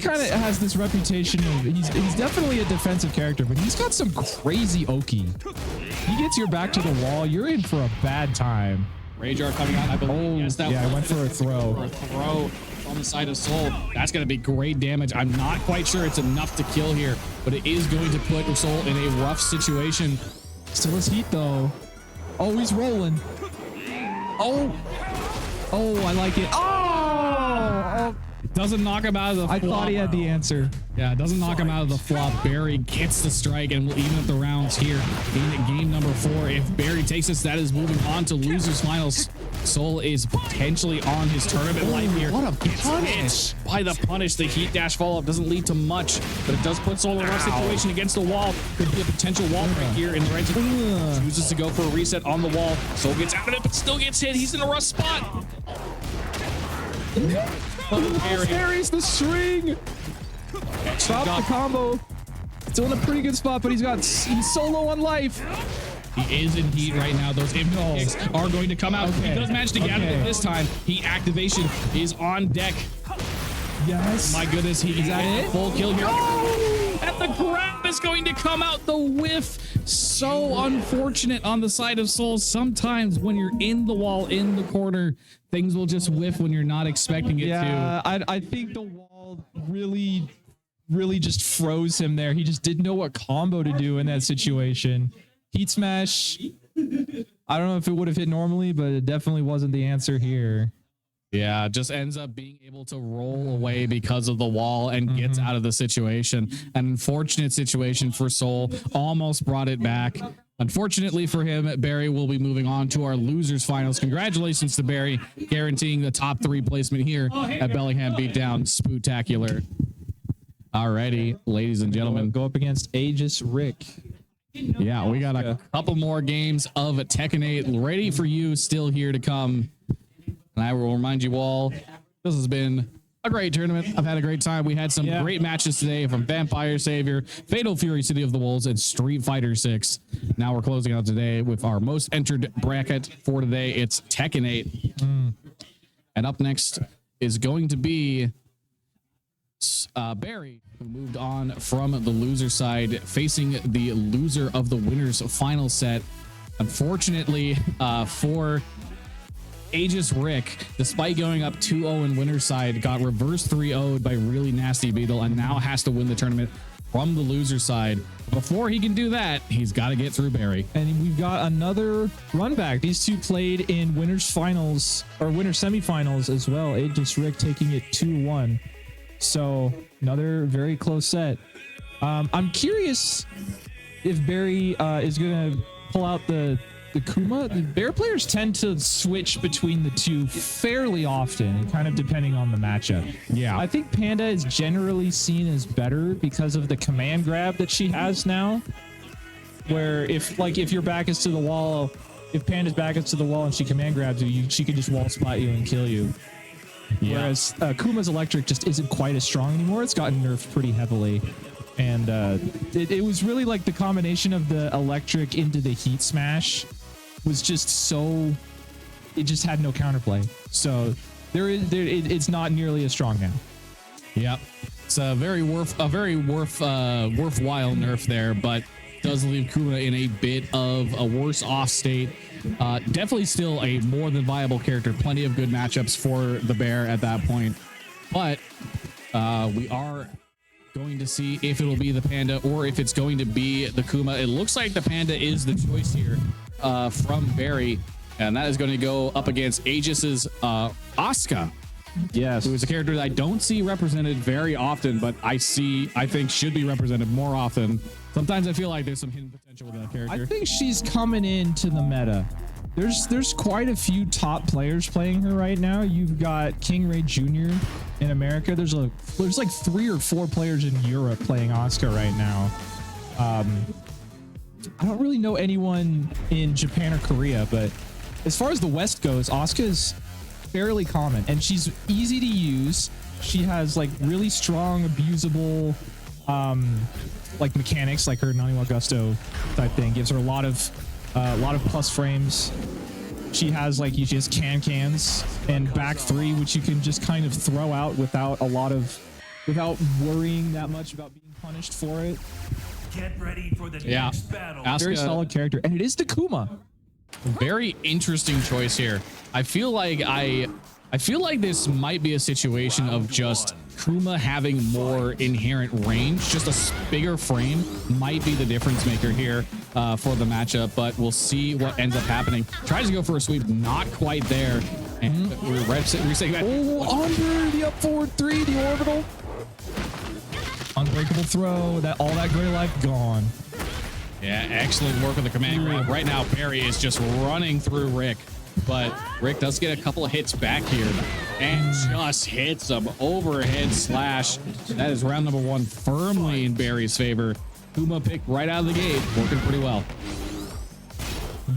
kind of has this reputation of he's definitely a defensive character, but he's got some crazy Oki. He gets your back to the wall, you're in for a bad time. Rajar coming out, I believe. Yes, that I went for a throw. For a throw on the side of Soul. That's going to be great damage. I'm not quite sure it's enough to kill here, but it is going to put Soul in a rough situation. Still has heat though. Oh, he's rolling. Oh, I like it. Oh! Doesn't knock him out of the flop. I thought he had the answer. Yeah, it doesn't knock him out of the flop. Barry gets the strike and will even up the rounds here in game number 4. If Barry takes this, that is moving on to losers finals. Soul is potentially on his tournament life here. What a Gets punish. hit by the punish. The heat dash follow-up doesn't lead to much, but it does put Soul in a rough situation against the wall. Could be a potential wall break here in the right situation. Chooses to go for a reset on the wall. Soul gets out of it, but still gets hit. He's in a rough spot. Barry's the string. Stop the combo. Still in a pretty good spot, but he's solo on life. He is in heat right now. Those infinite kicks are going to come out. Okay. He does manage to get it this time. Heat activation is on deck. Yes. My goodness, he's at it? a full kill here. Oh! And the grab is going to come out. The whiff. So unfortunate on the side of Soul. Sometimes when you're in the wall, in the corner, things will just whiff when you're not expecting it to. I think the wall really just froze him there. He just didn't know what combo to do in that situation. Heat smash. I don't know if it would have hit normally, but it definitely wasn't the answer here. Yeah, just ends up being able to roll away because of the wall and gets out of the situation. An unfortunate situation for Soul. Almost brought it back. Unfortunately for him, Barry will be moving on to our losers finals. Congratulations to Barry, guaranteeing the top 3 placement here at Bellingham Beatdown Spooktacular. Alrighty, ladies and gentlemen. Go up against Aegis Rick. Yeah, we got a couple more games of Tekken 8 ready for you still here to come. And I will remind you all, this has been a great tournament. I've had a great time. We had some great matches today from Vampire Savior, Fatal Fury City of the Wolves, and Street Fighter 6. Now we're closing out today with our most entered bracket for today. It's Tekken 8. And up next is going to be Barry, who moved on from the loser side, facing the loser of the winners final set. Unfortunately for Aegis Rick, despite going up 2-0 in winner's side, got reverse 3-0'd by really nasty Beetle and now has to win the tournament from the loser side. Before he can do that, he's got to get through Barry. And we've got another run back. These two played in winners finals or winner semifinals as well. Aegis Rick taking it 2-1. So another very close set. I'm curious if Barry is going to pull out the Kuma. The Bear players tend to switch between the two fairly often, kind of depending on the matchup. Yeah. I think Panda is generally seen as better because of the command grab that she has now. Where if your back is to the wall, if Panda's back is to the wall and she command grabs you, she can just wall spot you and kill you. Yeah. Whereas Kuma's electric just isn't quite as strong anymore. It's gotten nerfed pretty heavily. And it was really like the combination of the electric into the heat smash was just so, it just had no counterplay. So it's not nearly as strong now. Yep. It's a very worthwhile nerf there, but does leave Kuma in a bit of a worse off state. Definitely still a more than viable character. Plenty of good matchups for the bear at that point. But we are going to see if it'll be the panda or if it's going to be the Kuma. It looks like the panda is the choice here from Barry. And that is going to go up against Aegis's Asuka. Yes. Who is a character that I don't see represented very often, but I think should be represented more often. Sometimes I feel like there's some hidden potential with that character. I think she's coming into the meta. There's quite a few top players playing her right now. You've got King Ray Jr. in America. There's like 3 or 4 players in Europe playing Asuka right now. I don't really know anyone in Japan or Korea, but as far as the West goes, Asuka is fairly common and she's easy to use. She has like really strong, abusable like mechanics, like her Naniwa Gusto type thing gives her a lot of plus frames. She has like cans and back 3, which you can just kind of throw out without worrying that much about being punished for it. Get ready for the next battle. Asuka, very solid character, and it is Takuma. Very interesting choice here. I feel like this might be a situation of just Kuma having more inherent range. Just a bigger frame might be the difference maker here for the matchup, but we'll see what ends up happening. Tries to go for a sweep, not quite there. And we're resetting back. Oh, under the up forward 3, the orbital. Unbreakable throw, all that gray life gone. Yeah, excellent work with the command grab. Right now, Barry is just running through Rick, but Rick does get a couple of hits back here and just hits him. Overhead slash. That is round number 1 firmly in Barry's favor. Kuma picked right out of the gate, working pretty well.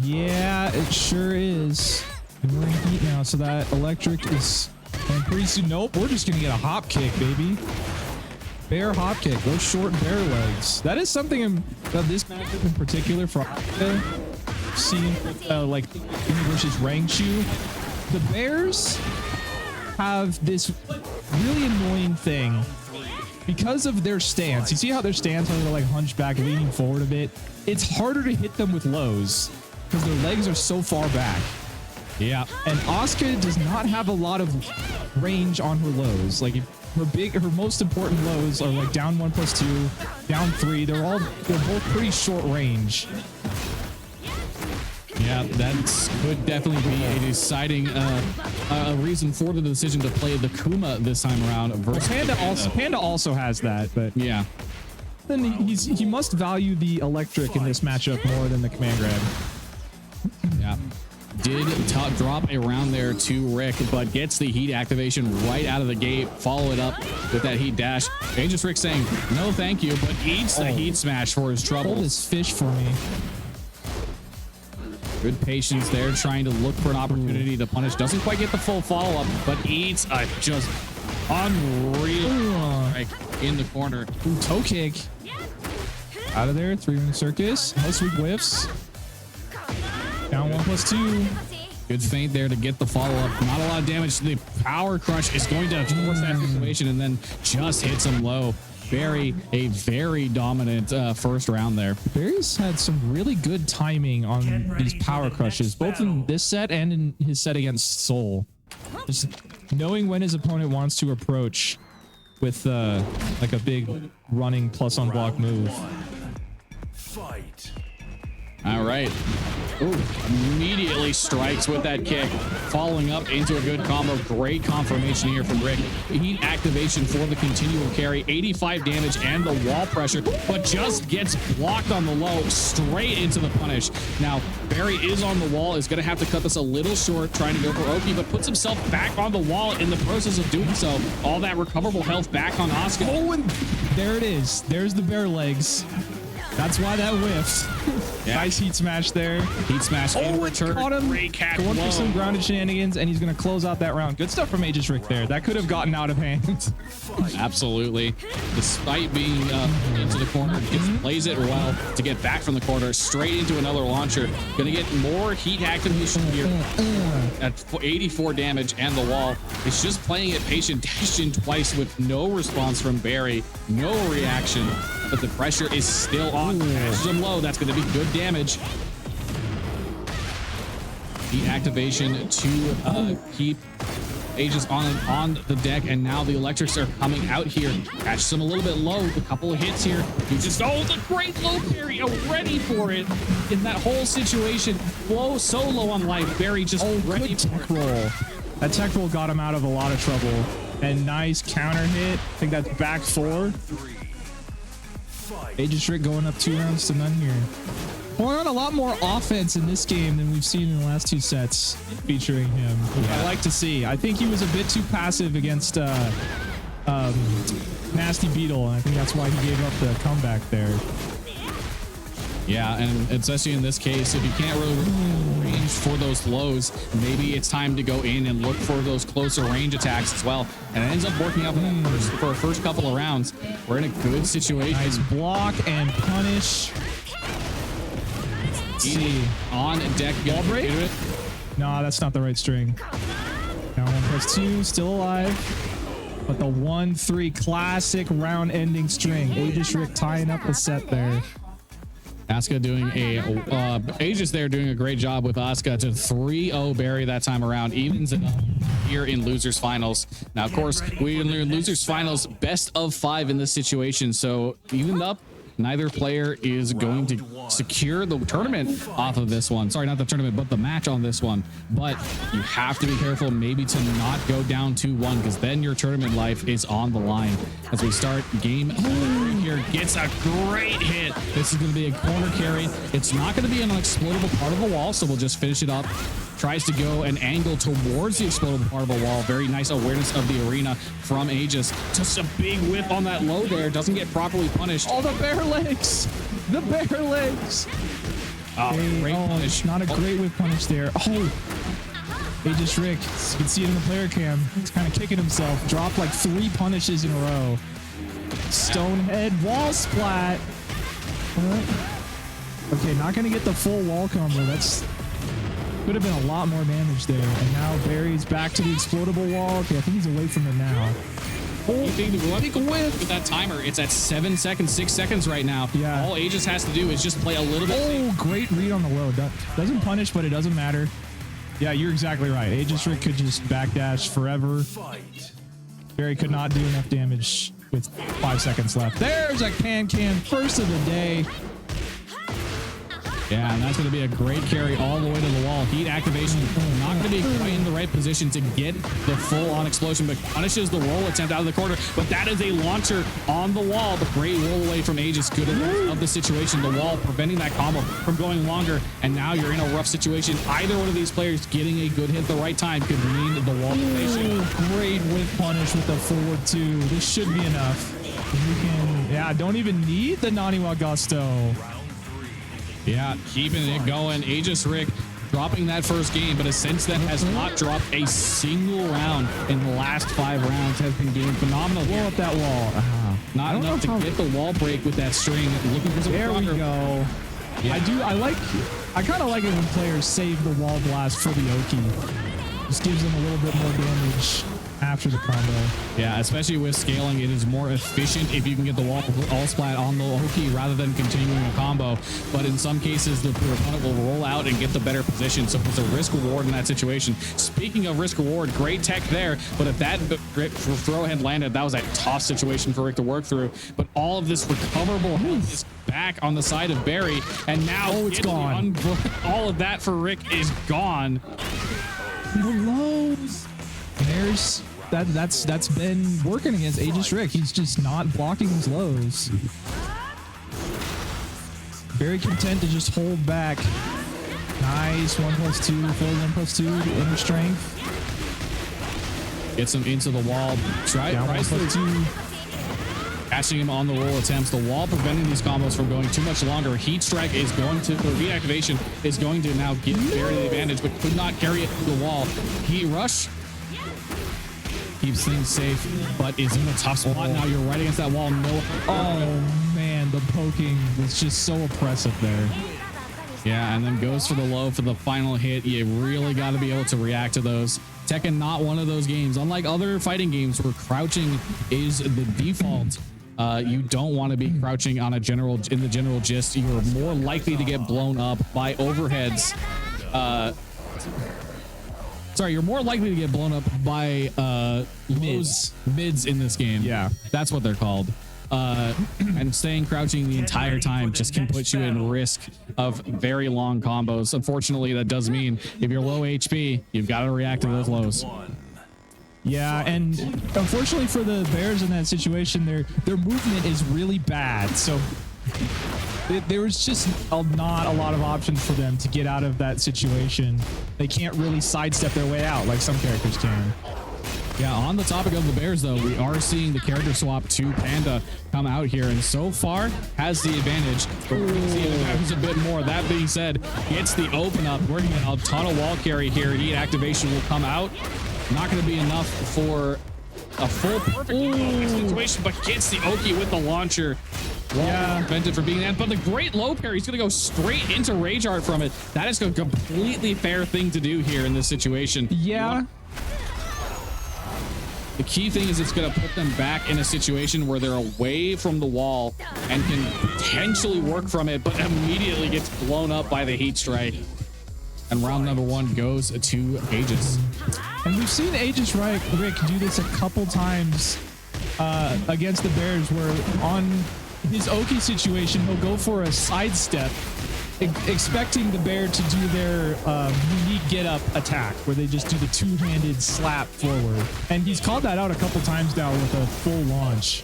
Yeah, it sure is. And we're in heat now, so that electric is... And pretty soon, nope, we're just going to get a hop kick, baby. Bear hop kick, those short bear legs. That is something of this matchup in particular for seeing like versus Rangchu. The bears have this really annoying thing because of their stance. You see how their stance are like hunched back, leaning forward a bit. It's harder to hit them with lows because their legs are so far back. Yeah, and Asuka does not have a lot of range on her lows. Like her most important lows are like down 1+2, down 3. They're both pretty short range. Yeah, that could definitely be a deciding a reason for the decision to play the Kuma this time around versus Panda also has that, but yeah. Then he must value the electric in this matchup more than the command grab. Yeah. Did drop a round there to Rick, but gets the heat activation right out of the gate. Follow it up with that heat dash. Dangerous Rick saying, no thank you, but eats the heat smash for his trouble. Hold his fish for me. Good patience there, trying to look for an opportunity to punish. Doesn't quite get the full follow-up, but eats a just unreal strike in the corner. Ooh, toe kick. Out of there, 3-ring circus. No sweep whiffs. Down 1+2. Good feint there to get the follow-up. Not a lot of damage. The power crush is going to force that situation and then just hits him low. A very dominant first round there. Barry's had some really good timing on these power crushes, both in this set and in his set against Soul. Just knowing when his opponent wants to approach with like a big running plus on block move. Fight. All right. Ooh, immediately strikes with that kick, following up into a good combo. Great confirmation here from Rick. Heat activation for the continual carry, 85 damage and the wall pressure, but just gets blocked on the low, straight into the punish. Now, Barry is on the wall, is going to have to cut this a little short, trying to go for Oki, but puts himself back on the wall in the process of doing so. All that recoverable health back on Asuka. Oh, and there it is. There's the bear legs. That's why that whiffed. Yeah. Nice heat smash there. Heat smash in return. Caught him. Great cat going blow. for some grounded shenanigans, and he's going to close out that round. Good stuff from Aegis Rick there. That could have gotten out of hand. Absolutely. Despite being into the corner, just plays it well to get back from the corner, straight into another launcher. Going to get more heat activation here at 84 damage and the wall. It's just playing it patient, dashed in twice with no response from Barry, no reaction. but the pressure is still on. Dashes him low. That's going to be good damage. The activation to keep Aegis on the deck, and now the electrics are coming out here. Catches him a little bit low. A couple of hits here. You just the great low parry, ready for it in that whole situation. Low, so low on life. Barry just ready for tech roll. That tech roll got him out of a lot of trouble. And nice counter hit. I think that's back 4. Aegis Rick going up 2 rounds to none here. We're on a lot more offense in this game than we've seen in the last 2 sets featuring him, which I like to see. I think he was a bit too passive against Nasty Beetle, and I think that's why he gave up the comeback there. Yeah, and especially in this case, if you can't really range for those lows, maybe it's time to go in and look for those closer range attacks as well. And it ends up working out for our first couple of rounds. We're in a good situation. Nice block and punish. See on deck. Wall break? No, that's not the right string. Now 1+2, still alive. But the 1-3 classic round ending string. Aegis Rick tying up the set there. Asuka doing Aegis there doing a great job with Asuka to 3-0 Barry that time around. Evens it up here in losers finals. Now, of course, we in losers finals, best of 5 in this situation. So even up, neither player is going to secure the tournament off of this one. Sorry, not the tournament, but the match on this one. But you have to be careful maybe to not go down 2-1, because then your tournament life is on the line. As we start game 3 here, gets a great hit. This is going to be a corner carry. It's not going to be an unexplodable part of the wall, so we'll just finish it up. Tries to go an angle towards the explodable part of the wall. Very nice awareness of the arena from Aegis. Just a big whip on that low there. Doesn't get properly punished. Oh, the bear legs. The bear legs. Oh, great punish. Not a great whip punish there. Oh, Aegis Rick. You can see it in the player cam. He's kind of kicking himself. Dropped like 3 punishes in a row. Stonehead wall splat. Okay, not going to get the full wall combo. That's... could have been a lot more damage there. And now Barry's back to the explodable wall. Okay, I think he's away from it now. Oh, big whip with that timer. It's at 7 seconds, 6 seconds right now. Yeah. All Aegis has to do is just play a little bit. Oh, great read on the low. Doesn't punish, but it doesn't matter. Yeah, you're exactly right. Aegis Rick could just backdash forever. Barry could not do enough damage with 5 seconds left. There's a can first of the day. Yeah, and that's going to be a great carry all the way to the wall. Heat activation, not going to be quite in the right position to get the full-on explosion, but punishes the roll attempt out of the corner. But that is a launcher on the wall. The great roll away from Aegis. Good of the situation. The wall preventing that combo from going longer, and now you're in a rough situation. Either one of these players getting a good hit at the right time could mean the wall formation. Great whip punish with the forward 2. This should be enough. You can, yeah, don't even need the Naniwa Gusto. Yeah, keeping it going. Aegis Rick dropping that first game, but since then has not dropped a single round in the last 5 rounds. Has been doing phenomenal. Blow up that wall. Not enough to get the wall break with that string. Looking for some there we go. Yeah. I kind of like it when players save the wall blast for the Oki. Just gives them a little bit more damage after the combo. Yeah, especially with scaling, it is more efficient if you can get the wall all splat on the Oki rather than continuing a combo. But in some cases, the opponent will roll out and get the better position. So it's a risk reward in that situation. Speaking of risk reward, great tech there. But if that throw had landed, that was a tough situation for Rick to work through. But all of this recoverable is back on the side of Barry. And now it's gone. All of that for Rick is gone. The lows. And there's that's been working against Aegis Rick. He's just not blocking his lows. Very content to just hold back. Nice 1+2, full 1+2 to inner strength. Gets him into the wall. Tries to catching him on the roll attempts. The wall preventing these combos from going too much longer. Heat strike is going to, or heat activation is going to now give Barry the advantage, but could not carry it through the wall. Heat rush keeps things safe, but is in a tough spot now. You're right against that wall. No. Oh man, the poking was just so oppressive there. Yeah, and then goes for the low for the final hit. You really got to be able to react to those. Tekken, not one of those games. Unlike other fighting games where crouching is the default, You don't want to be crouching on in the general gist. You're more likely to get blown up by overheads. Sorry, you're more likely to get blown up by mids in this game. Yeah, that's what they're called. And staying crouching the entire time just can put you in risk of very long combos. Unfortunately, that does mean if you're low HP, you've got to react to those lows. Yeah, and unfortunately for the Bears in that situation, their movement is really bad. So there was just not a lot of options for them to get out of that situation. They can't really sidestep their way out like some characters can. Yeah, on the topic of the Bears, though, we are seeing the character swap to Panda come out here, and so far has the advantage. But we're going to see if it happens a bit more. That being said, gets the open up. We're getting a ton of wall carry here. Heat activation will come out. Not going to be enough for a full perfect situation, but gets the Oki with the launcher. Yeah, prevented from being that, but the great low parry. He's going to go straight into Rage Art from it. That is a completely fair thing to do here in this situation. Yeah. The key thing is it's going to put them back in a situation where they're away from the wall and can potentially work from it, but immediately gets blown up by the heat strike. And round number 1 goes to Aegis. And we've seen Aegis Rick do this a couple times against the Bears, where on his Oki situation, he'll go for a sidestep, expecting the Bear to do their unique get-up attack, where they just do the two-handed slap forward. And he's called that out a couple times now with a full launch.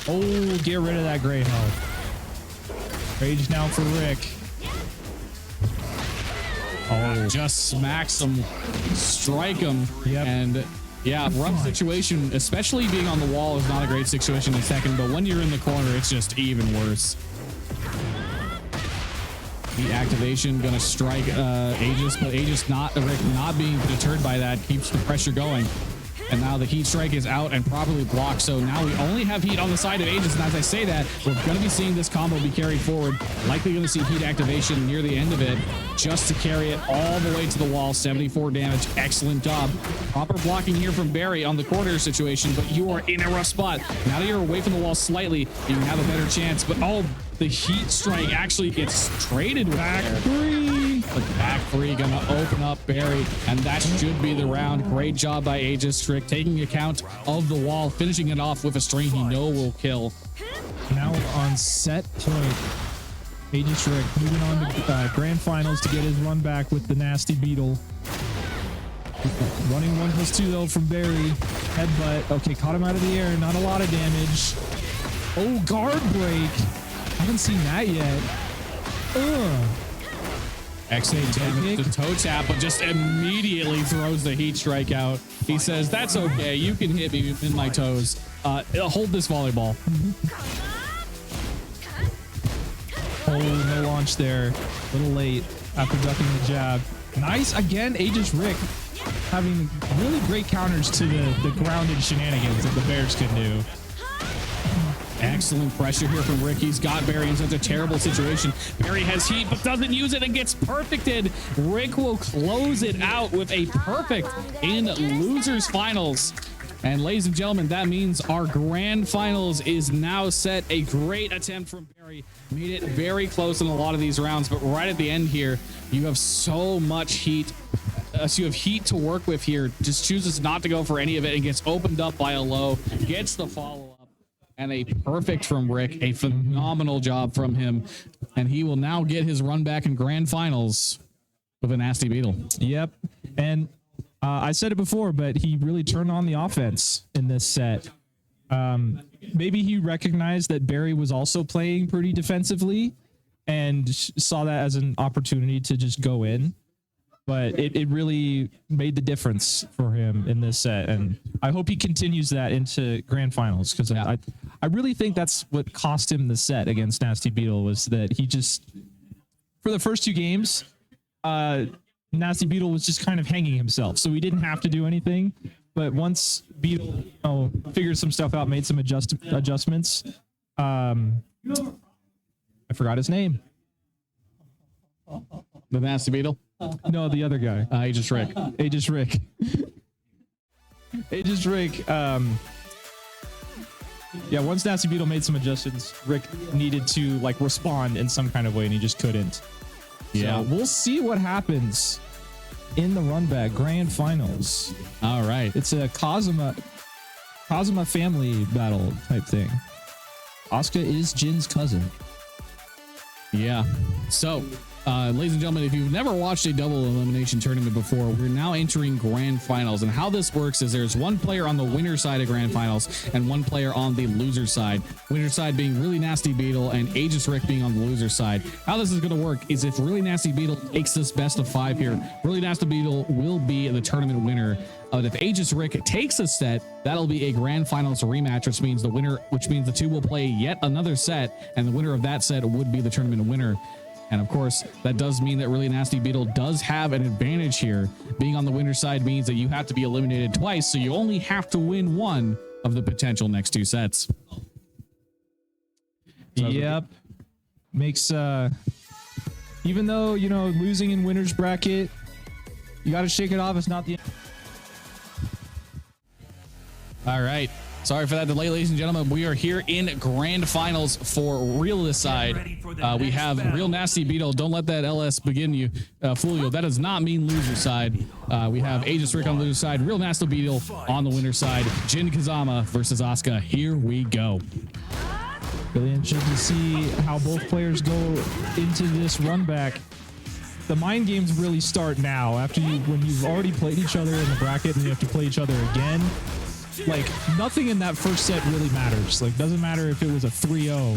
Oh, get rid of that gray health. Rage now for Rick. Oh, just smacks him, strike him. Yep. And yeah, rough situation, especially being on the wall is not a great situation in Tekken, but when you're in the corner, it's just even worse. The activation gonna strike Aegis, but Aegis not being deterred by that keeps the pressure going. And now the heat strike is out and properly blocked. So now we only have heat on the side of Aegis. And as I say that, we're going to be seeing this combo be carried forward. Likely going to see heat activation near the end of it just to carry it all the way to the wall. 74 damage. Excellent job. Proper blocking here from Barry on the corner situation, but you are in a rough spot. Now that you're away from the wall slightly, you can have a better chance. But oh, the heat strike actually gets traded with back three. But back three gonna open up Barry, and that should be the round. Great job by Aegis Trick, taking account of the wall, finishing it off with a string he will kill. Now on set point, Aegis Trick moving on to grand finals to get his run back with the nasty beetle. Running 1+2 though from Barry. Headbutt. Okay, caught him out of the air. Not a lot of damage. Oh, guard break. Haven't seen that yet. Excellent damage to toe tap, but just immediately throws the heat strike out. He says, that's okay. You can hit me in my toes. Hold this volleyball. Oh, no launch there. A little late after ducking the jab. Nice. Again, Aegis Rick having really great counters to the grounded shenanigans that the Bears can do. Excellent pressure here from Rick. He's got Barry in such a terrible situation. Barry has heat, but doesn't use it and gets perfected. Rick will close it out with a perfect in losers finals. And ladies and gentlemen, that means our grand finals is now set. A great attempt from Barry. Made it very close in a lot of these rounds, but right at the end here, you have so much heat. So you have heat to work with here. Just chooses not to go for any of it and gets opened up by a low. Gets the follow-up. And a perfect from Rick, a phenomenal job from him. And he will now get his run back in grand finals with a nasty beetle. Yep. And I said it before, but he really turned on the offense in this set. Maybe he recognized that Barry was also playing pretty defensively and saw that as an opportunity to just go in. But it really made the difference for him in this set. And I hope he continues that into grand finals, because I really think that's what cost him the set against Nasty Beetle, was that he just, for the first 2 games, Nasty Beetle was just kind of hanging himself. So he didn't have to do anything. But once Beetle figured some stuff out, made some adjustments, I forgot his name. The Nasty Beetle? No, the other guy. Aegis Rick. Aegis Rick. Aegis Rick Yeah, once Nasty Beetle made some adjustments, Rick needed to like respond in some kind of way, and he just couldn't. Yeah. So we'll see what happens in the run back grand finals. All right. It's a Kazuma family battle type thing. Asuka is Jin's cousin. Yeah. So, ladies and gentlemen, if you've never watched a double elimination tournament before, we're now entering grand finals. And how this works is there's one player on the winner side of grand finals and one player on the loser side. Winner side being Really Nasty Beetle and Aegis Rick being on the loser side. How this is going to work is if Really Nasty Beetle takes this best of 5 here, Really Nasty Beetle will be the tournament winner. But if Aegis Rick takes a set, that'll be a grand finals rematch, which means the two will play yet another set, and the winner of that set would be the tournament winner. And of course, that does mean that Really Nasty Beetle does have an advantage here. Being on the winner side means that you have to be eliminated twice, so you only have to win one of the potential next 2 sets. Yep. Makes even though, you know, losing in winner's bracket, you got to shake it off. It's not the end. All right. Sorry for that delay, ladies and gentlemen. We are here in grand finals for Realist side. We have Real Nasty Beetle. Don't let that LS fool you. That does not mean loser side. We have Aegis Rick on the loser side, Real Nasty Beetle on the winner side. Jin Kazama versus Asuka. Here we go. Really interested to see how both players go into this run back. The mind games really start now when you've already played each other in the bracket and you have to play each other again. Like, nothing in that first set really matters. Like, doesn't matter if it was a 3-0.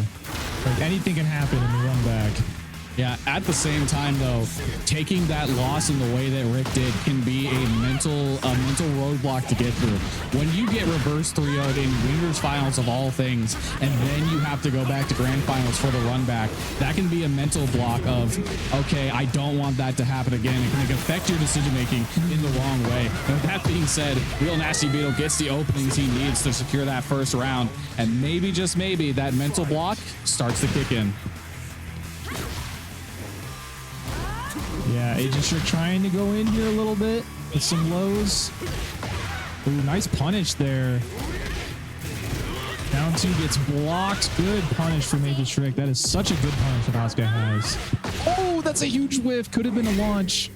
Like, anything can happen in the run back. Yeah, at the same time, though, taking that loss in the way that Rick did can be a mental roadblock to get through. When you get reverse 3-0'd in winners finals of all things, and then you have to go back to grand finals for the run back, that can be a mental block of, okay, I don't want that to happen again. It can affect your decision making in the wrong way. And with that being said, Real Nasty Beetle gets the openings he needs to secure that first round, and maybe, just maybe, that mental block starts to kick in. Yeah, Aegis Rick trying to go in here a little bit with some lows. Ooh, nice punish there. Down 2 gets blocked. Good punish from Aegis Rick. That is such a good punish that Asuka has. Oh, that's a huge whiff. Could have been a launch.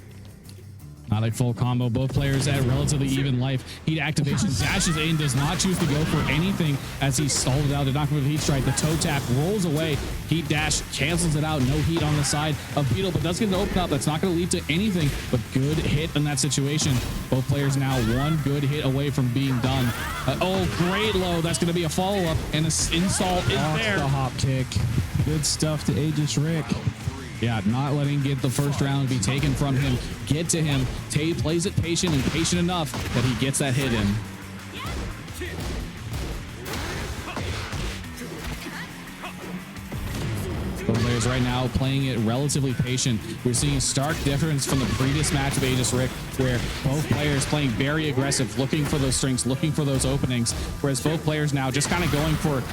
Not a full combo. Both players at relatively even life. Heat activation dashes in, does not choose to go for anything as he stalled it out. Did not go for the heat strike. The toe tap rolls away. Heat dash cancels it out. No heat on the side of Beetle, but does get to open up. That's not going to lead to anything but good hit in that situation. Both players now one good hit away from being done. Oh, great low. That's going to be a follow-up, and an install is there. The hop kick. Good stuff to Aegis Rick. Yeah, not letting get the first round be taken from him. Get to him. Tay plays it patient and patient enough that he gets that hit in. Both players right now playing it relatively patient. We're seeing a stark difference from the previous match of Aegis Rick, where both players playing very aggressive, looking for those strings, looking for those openings, whereas both players now just kind of going for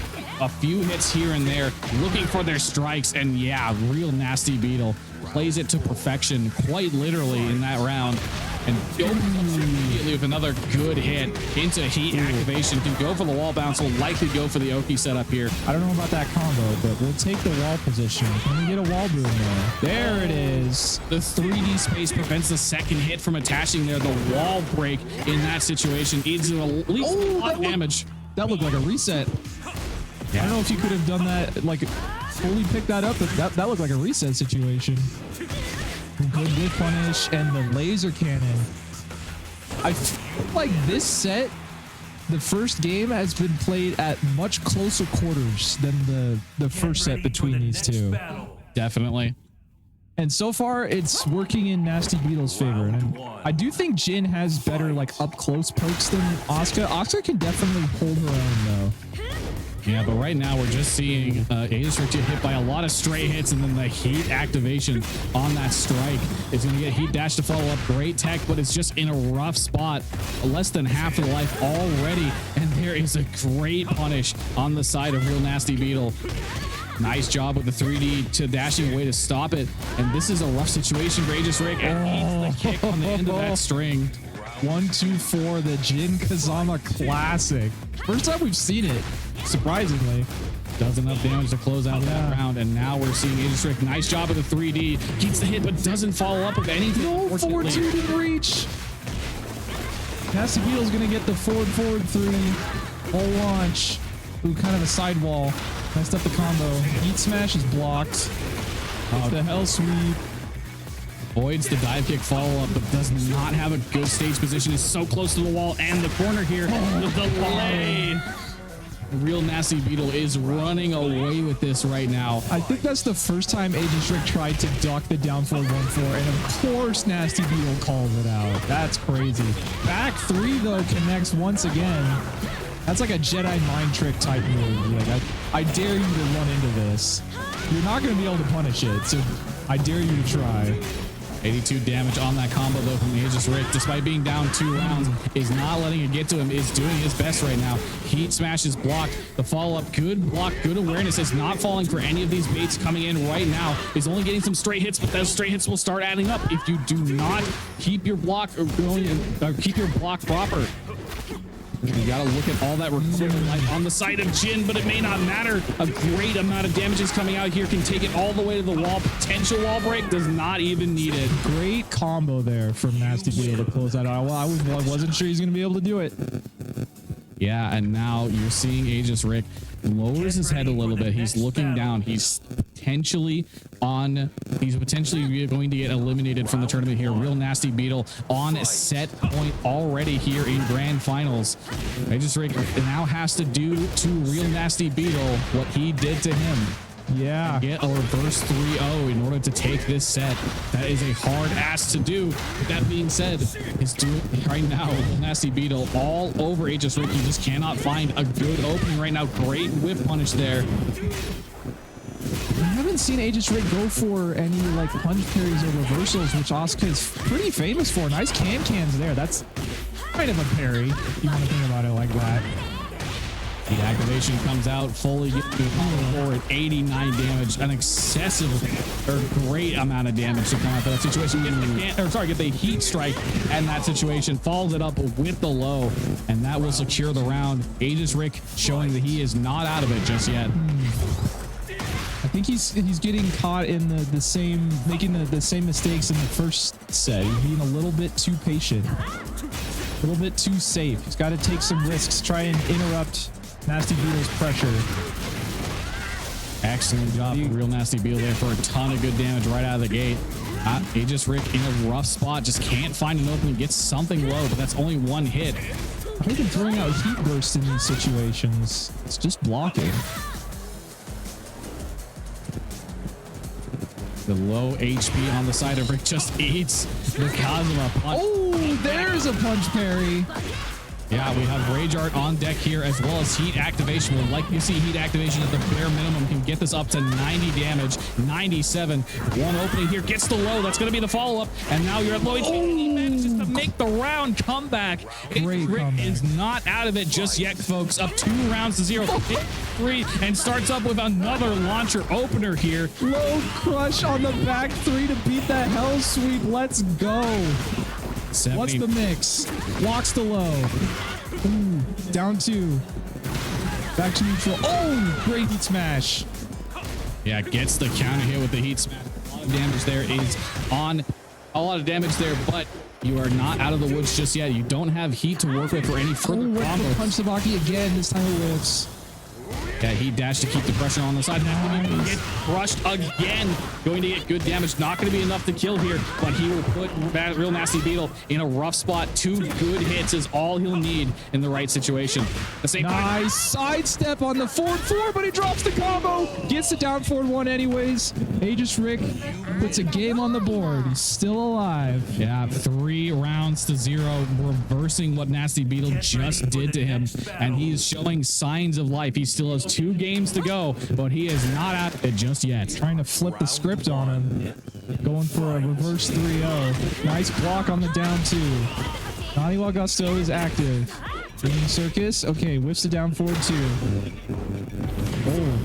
a few hits here and there, looking for their strikes. And yeah, Real Nasty Beetle plays it to perfection, quite literally, in that round. And immediately with another good hit into heat activation. Can go for the wall bounce, will likely go for the Oki setup here. I don't know about that combo, but we'll take the wall position. Can we get a wall boom there? There it is. The 3D space prevents the second hit from attaching there. The wall break in that situation needs at least a lot of damage. That looked like a reset. Yeah. I don't know if you could have done that, like fully pick that up, but that looked like a reset situation. Good punish and the laser cannon. I feel like this set, the first game, has been played at much closer quarters than the first set between these two. Definitely. And so far, it's working in Nasty Beetle's favor. And I do think Jin has better like up close pokes than Asuka. Asuka can definitely hold her own though. Yeah, but right now we're just seeing Aegis Rick get hit by a lot of stray hits, and then the heat activation on that strike is going to get heat dash to follow up. Great tech, but it's just in a rough spot. Less than half of the life already, and there is a great punish on the side of Real Nasty Beetle. Nice job with the 3D to dashing away to stop it. And this is a rough situation for Aegis Rick, and eats the kick on the end of that string. 1-2-4, the Jin Kazama classic. First time we've seen it, surprisingly. Does enough damage to close out that round, and now we're seeing Aegis Rick. Nice job of the 3D. Keeps the hit, but doesn't follow up with anything. No, 4-2 didn't reach. Nasty Beetle's gonna get the forward 3. Whole launch. Ooh, kind of a sidewall. Messed up the combo. Heat smash is blocked. The hell sweep. Avoids the dive kick follow-up, but does not have a good stage position. Is so close to the wall and the corner here. The delay. Real Nasty Beetle is running away with this right now. I think that's the first time Aegis Rick tried to duck the down forward 1-4, and of course Nasty Beetle calls it out. That's crazy. Back 3 though connects once again. That's like a Jedi mind trick type move. Like I dare you to run into this. You're not going to be able to punish it, so I dare you to try. 82 damage on that combo though from Aegis Rick, despite being down 2 rounds, is not letting it get to him, is doing his best right now. Heat smash is blocked. The follow-up, good block, good awareness. Is not falling for any of these baits coming in right now. Is only getting some straight hits, but those straight hits will start adding up if you do not keep your block keep your block proper. You gotta look at all that recovery life on the side of Jin, but it may not matter. A great amount of damage is coming out here. Can take it all the way to the wall. Potential wall break, does not even need it. Great combo there from Nasty Beetle to close that out. Well, I wasn't sure he's gonna be able to do it. Yeah, and now you're seeing Aegis Rick lowers his head a little bit. He's looking down. He's potentially going to get eliminated from the tournament here. Real Nasty Beetle on set point already here in grand finals. Aegis Rick now has to do to Real Nasty Beetle what he did to him. Yeah. Get a reverse 3-0 in order to take this set. That is a hard ask to do. With that being said, he's doing it right now. Nasty Beetle all over Aegis Rick. You just cannot find a good opening right now. Great whip punish there. I haven't seen Aegis Rick go for any like punch parries or reversals, which Asuka is pretty famous for. Nice cans there. That's kind of a parry, if you want to think about it like that. The activation comes out fully forward, 89 damage, an excessive or great amount of damage to come out of that situation. Get the heat strike, and that situation follows it up with the low, and that will secure the round. Aegis Rick showing that he is not out of it just yet. I think he's getting caught in making the same mistakes in the first set. He's being a little bit too patient, a little bit too safe. He's got to take some risks, try and interrupt Nasty Beetle's pressure. Excellent job from Real Nasty Beetle there for a ton of good damage right out of the gate. Aegis Rick in a rough spot, just can't find an opening, gets something low, but that's only one hit. I hate throwing out heat bursts in these situations. It's just blocking. The low HP on the side of Rick just eats the Kazuma punch. Oh, there's a punch parry. Yeah, we have Rage Art on deck here, as well as Heat Activation. We'd like to see Heat Activation at the bare minimum. Can get this up to 90 damage, 97. One opening here, gets the low. That's going to be the follow-up. And now you're at low HP. He manages to make the round comeback. Rick is not out of it just yet, folks. Up 2 rounds to 0. Hit 3 and starts up with another launcher opener here. Low crush on the back 3 to beat that hell sweep. Let's go. 70. What's the mix? Blocks the low. Ooh, down 2. Back to neutral. Oh, great heat smash. Yeah, gets the counter here with the heat smash. A lot of damage there is on. A lot of damage there, but you are not out of the woods just yet. You don't have heat to work with for any further combos. Punch Sabaki again. This time it works. Yeah, he dashed to keep the pressure on the side. Nice. Get crushed again. Going to get good damage. Not going to be enough to kill here, but he will put Real Nasty Beetle in a rough spot. 2 good hits is all he'll need in the right situation. The same nice sidestep on the forward 4, but he drops the combo. Gets the down forward 1 anyways. Aegis Rick puts a game on the board. He's still alive. Yeah, 3 rounds to 0, reversing what Nasty Beetle just did to him, and he is showing signs of life. He still has 2 games to go, but he is not out of it just yet. Trying to flip the script on him. Going for a reverse 3-0. Nice block on the down 2. Naniwa Gusto is active. Green Circus. Okay, whiffs it down forward 2. Oh.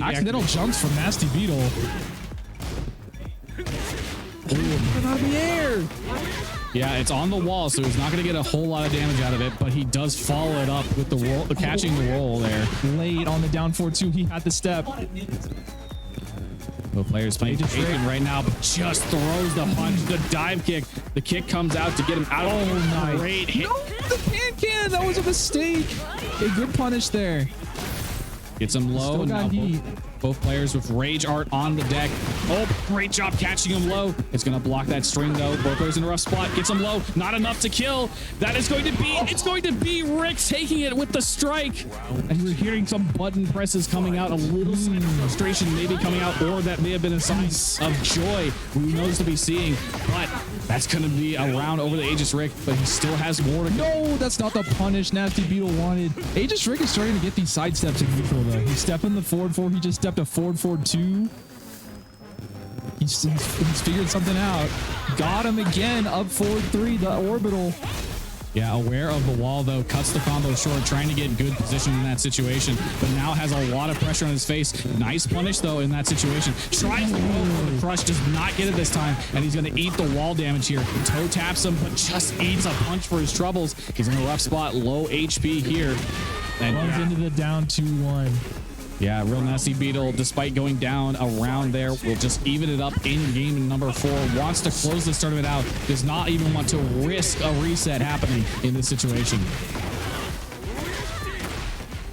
Accidental jumps from Nasty Beetle. Ooh, out of the air. Yeah, it's on the wall, so he's not going to get a whole lot of damage out of it, but he does follow it up with the roll, catching the roll there. Late on the down 4-2, he had the step. Both players playing Tekken right now, but just throws the punch, the dive kick. The kick comes out to get him out. Oh, nice. Great hit. No, the can. That was a mistake. A good punish there. Gets him low. Still got heat. Both players with rage art on the deck. Oh, great job catching him low. It's going to block that string though. Both players in a rough spot. Gets him low. Not enough to kill. That is going to be, it's going to be Rick taking it with the strike. And we're hearing some button presses coming out. A little sign of frustration maybe coming out, or that may have been a sign of joy. Who knows to be seeing. But that's going to be a round over the Aegis Rick, but he still has more to go. No, that's not the punish Nasty Beetle wanted. Aegis Rick is starting to get these side steps in neutral though. He's stepping the forward 4. He just stepped a forward 4-2. He's figured something out. Got him again, up forward 3, the orbital. Yeah, aware of the wall though, cuts the combo short, trying to get good position in that situation, but now has a lot of pressure on his face. Nice punish though in that situation. Tries to go for the crush, does not get it this time, and he's going to eat the wall damage here. Toe taps him, but just eats a punch for his troubles. He's in a rough spot, low HP here. And runs into the down 2-1. Yeah, Real Nasty Beetle, despite going down around there, will just even it up in game number 4. Wants to close this tournament out. Does not even want to risk a reset happening in this situation.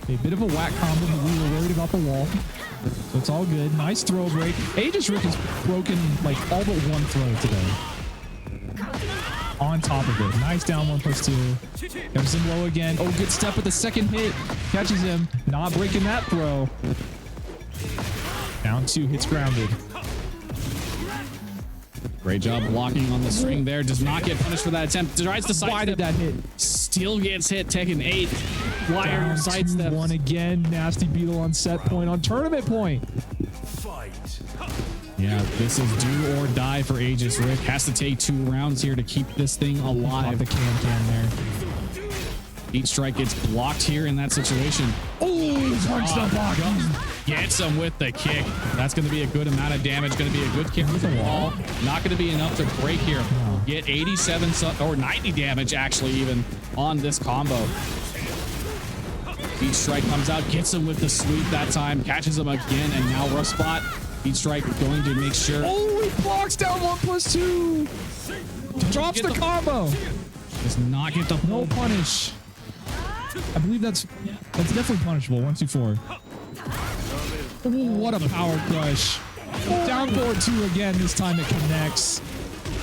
A bit of a whack combo, but we were worried about the wall. So it's all good. Nice throw break. Aegis Rick has broken like all but one throw today. On top of it. Nice down 1+2. Comes in low again. Oh, good step with the second hit. Catches him. Not breaking that throw. Down 2, hits grounded. Great job blocking on the string there. Does not get punished for that attempt. Tries to sidestep. Why did that hit? Still gets hit. Tekken 8. Flyer sidestep. 1 again. Nasty Beetle on set point. On tournament point. Fight. Yeah, this is do or die for Aegis Rick. Has to take 2 rounds here to keep this thing alive. The can there. Each strike gets blocked here in that situation. Oh, punch the block. Gets him with the kick. That's going to be a good amount of damage. Going to be a good kick with the wall. Not going to be enough to break here. Get 87 or 90 damage actually even on this combo. Each strike comes out, gets him with the sweep that time, catches him again, and now rough spot. Each strike going to make sure. Oh, he blocks down 1+2. Drops the combo. Does not get the no punish. I believe that's definitely punishable. 1, 2, 4. Ooh, what a power crush. Down 4-2 again. This time it connects.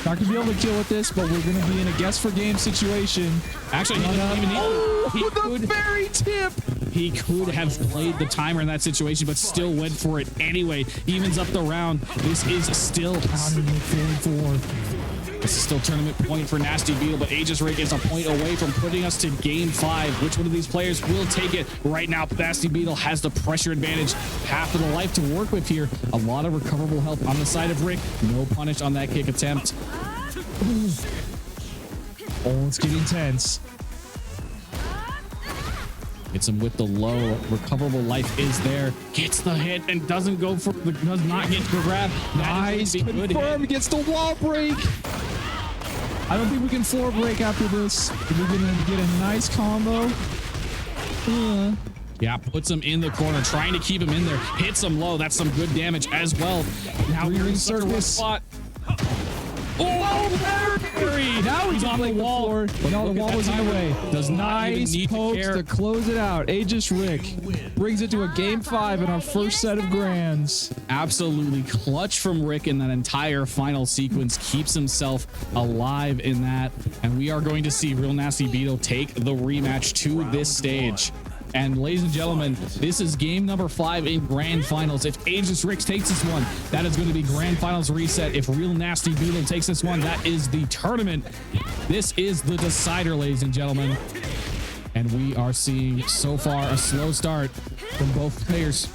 Not gonna be able to kill with this, but we're gonna be in a guess for game situation. Actually, he didn't even need the very tip. He could have played the timer in that situation, but still went for it anyway. Evens up the round. This is still This is still tournament point for Nasty Beetle, but Aegis Rick is a point away from putting us to game 5. Which one of these players will take it? Right now, Nasty Beetle has the pressure advantage. Half of the life to work with here. A lot of recoverable health on the side of Rick. No punish on that kick attempt. Oh, it's getting tense. Hits him with the low. Recoverable life is there. Gets the hit and doesn't go for the, does not get the grab. Nice. Confirm gets the wall break. I don't think we can floor break after this. We're gonna get a nice combo. Yeah, puts him in the corner, trying to keep him in there. Hits him low. That's some good damage as well. Now we're in circle spot. Oh, parry! Now he's on the wall. No, the wall was in the way. Does not even nice need pokes to close it out. Aegis Rick brings it to a game 5 in our first set of grands. Absolutely clutch from Rick in that entire final sequence. Keeps himself alive in that. And we are going to see Real Nasty Beetle take the rematch to this stage. And ladies and gentlemen, this is game number 5 in grand finals. If Aegis Rick takes this one, that is going to be grand finals reset. If Real Nasty Beetle takes this one, that is the tournament. This is the decider, ladies and gentlemen. And we are seeing so far a slow start from both players.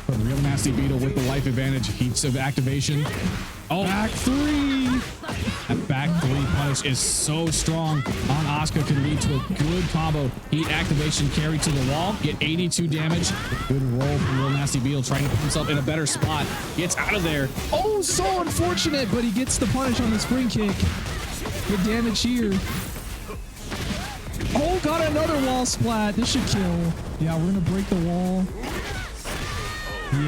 But Real Nasty Beetle with the life advantage. Heats of activation. Oh, back 3. That back 3 punish is so strong on Oscar, could lead to a good combo. Heat activation carry to the wall, get 82 damage. Good roll from Real Nasty Beetle, trying to put himself in a better spot. Gets out of there. Oh, so unfortunate, but he gets the punish on the spring kick. the damage here. Oh, got another wall splat. This should kill. Yeah, we're gonna break the wall.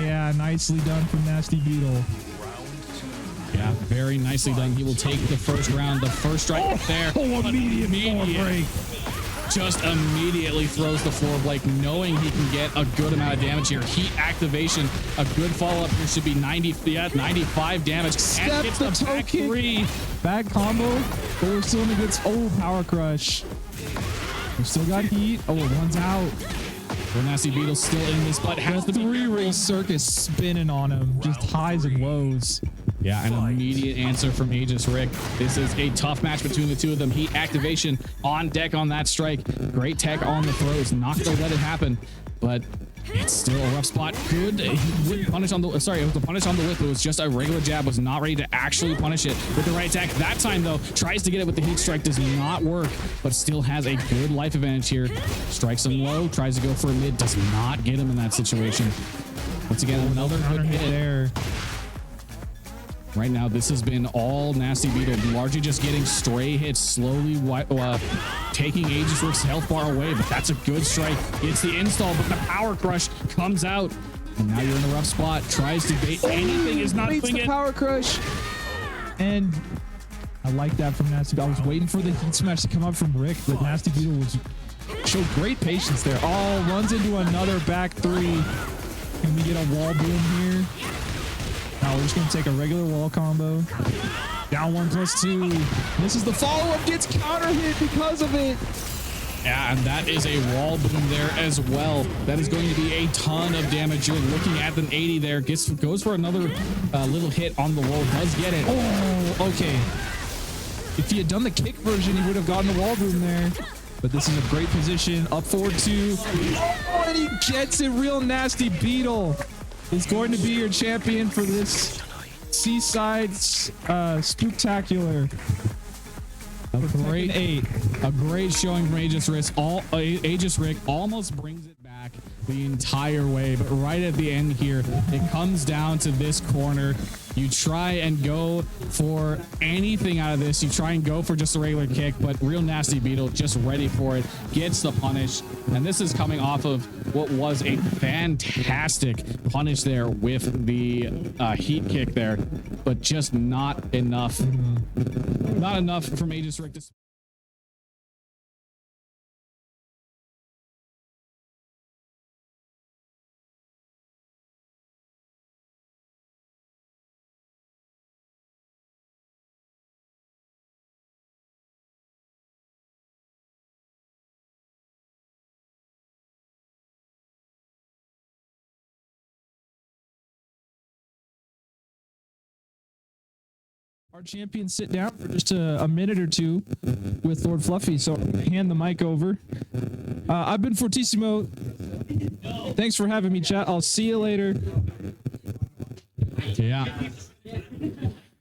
Yeah, nicely done from Nasty Beetle. Yeah, very nicely done. He will take the first round. The first strike there. Oh, immediate break. Just immediately throws the floor Blake, knowing he can get a good amount of damage here. Heat activation, a good follow-up here should be 95 damage. Step And gets the the back toe kick. 3. Bad combo, but we're still in a good... Oh, power crush. We still got heat. Oh, one's out. The Nasty Beetle's still in this, but has to be 3-ring circus spinning on him. Just highs and lows. Yeah, an immediate answer from Aegis Rick. This is a tough match between the two of them. Heat activation on deck on that strike. Great tech on the throws. Not gonna let it happen, but it's still a rough spot. Good. He wouldn't punish on the... Sorry, it was the punish on the whip. It was just a regular jab. Was not ready to actually punish it with the right attack. That time, though, tries to get it with the heat strike. Does not work, but still has a good life advantage here. Strikes him low. Tries to go for a mid. Does not get him in that situation. Once again, another good hit there. Right now, this has been all Nasty Beetle, largely just getting stray hits, slowly taking Aegis Rick's health bar away, but that's a good strike. It's the install, but the power crush comes out. And now you're in a rough spot. Tries to bait anything, is not doing the it. Power crush. And I like that from Nasty Beetle. I was waiting for the heat smash to come up from Rick, but Nasty Beetle showed great patience there. Oh, runs into another back 3. Can we get a wall boom here? Now we're just going to take a regular wall combo. Down 1+2. This is the follow-up. Gets counter hit because of it. Yeah, and that is a wall boom there as well. That is going to be a ton of damage. You're looking at an 80 there. Goes for another little hit on the wall. Does get it. Oh, okay. If he had done the kick version, he would have gotten the wall boom there. But this is a great position. Up forward 2. Oh, and he gets it. Real Nasty Beetle is going to be your champion for this Seaside Spooktacular. A great showing from Aegis Rick. Aegis Rick almost brings it back the entire way, but right at the end here, it comes down to this corner. You try and go for anything out of this. You try and go for just a regular kick, but Real Nasty Beetle just ready for it, gets the punish. And this is coming off of what was a fantastic punish there with the heat kick there, but just not enough. Not enough from Aegis Rick to... Our champions sit down for just a minute or two with Lord Fluffy. So hand the mic over. I've been Fortissimo. Thanks for having me, chat. I'll see you later. Yeah.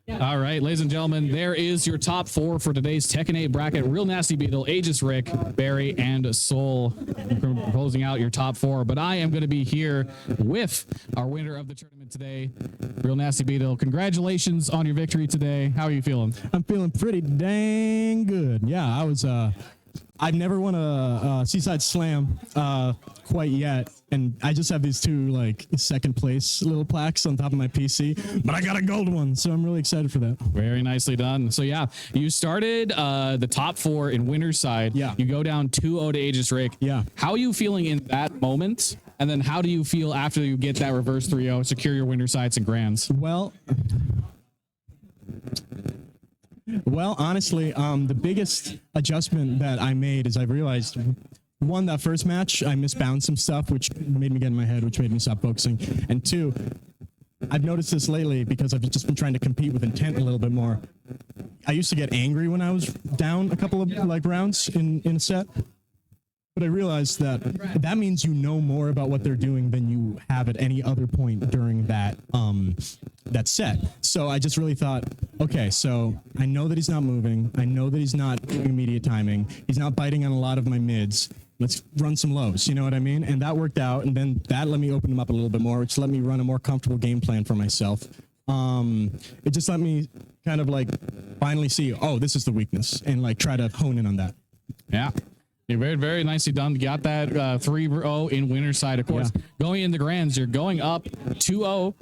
All right, ladies and gentlemen, there is your top 4 for today's Tekken 8 bracket. Real Nasty Beetle, Aegis Rick, Barry, and Soul closing out your top 4. But I am going to be here with our winner of the tournament today, Real Nasty Beetle. Congratulations on your victory today. How are you feeling? I'm feeling pretty dang good. Yeah, I've never won a Seaside Slam quite yet, and I just have these 2 like second place little plaques on top of my PC, but I got a gold one, so I'm really excited for that. Very nicely done. So yeah, you started the top 4 in winner's side. Yeah. You go down 2-0 to Aegis Rick. Yeah. How are you feeling in that moment? And then how do you feel after you get that reverse 3-0, secure your winner sides and grands? Well, honestly, the biggest adjustment that I made is I realized, one, that first match, I misbound some stuff, which made me get in my head, which made me stop focusing. And 2, I've noticed this lately because I've just been trying to compete with intent a little bit more. I used to get angry when I was down a couple of rounds in a set. But I realized that means you know more about what they're doing than you have at any other point during that set. So I just really thought, okay, so I know that he's not moving. I know that he's not doing immediate timing. He's not biting on a lot of my mids. Let's run some lows, you know what I mean? And that worked out, and then that let me open him up a little bit more, which let me run a more comfortable game plan for myself. it just let me kind of like finally see, oh, this is the weakness, and like try to hone in on that. Yeah. You're very, very nicely done. Got that 3-0 in winner's side, of course. Yeah. Going into grands, you're going up 2-0,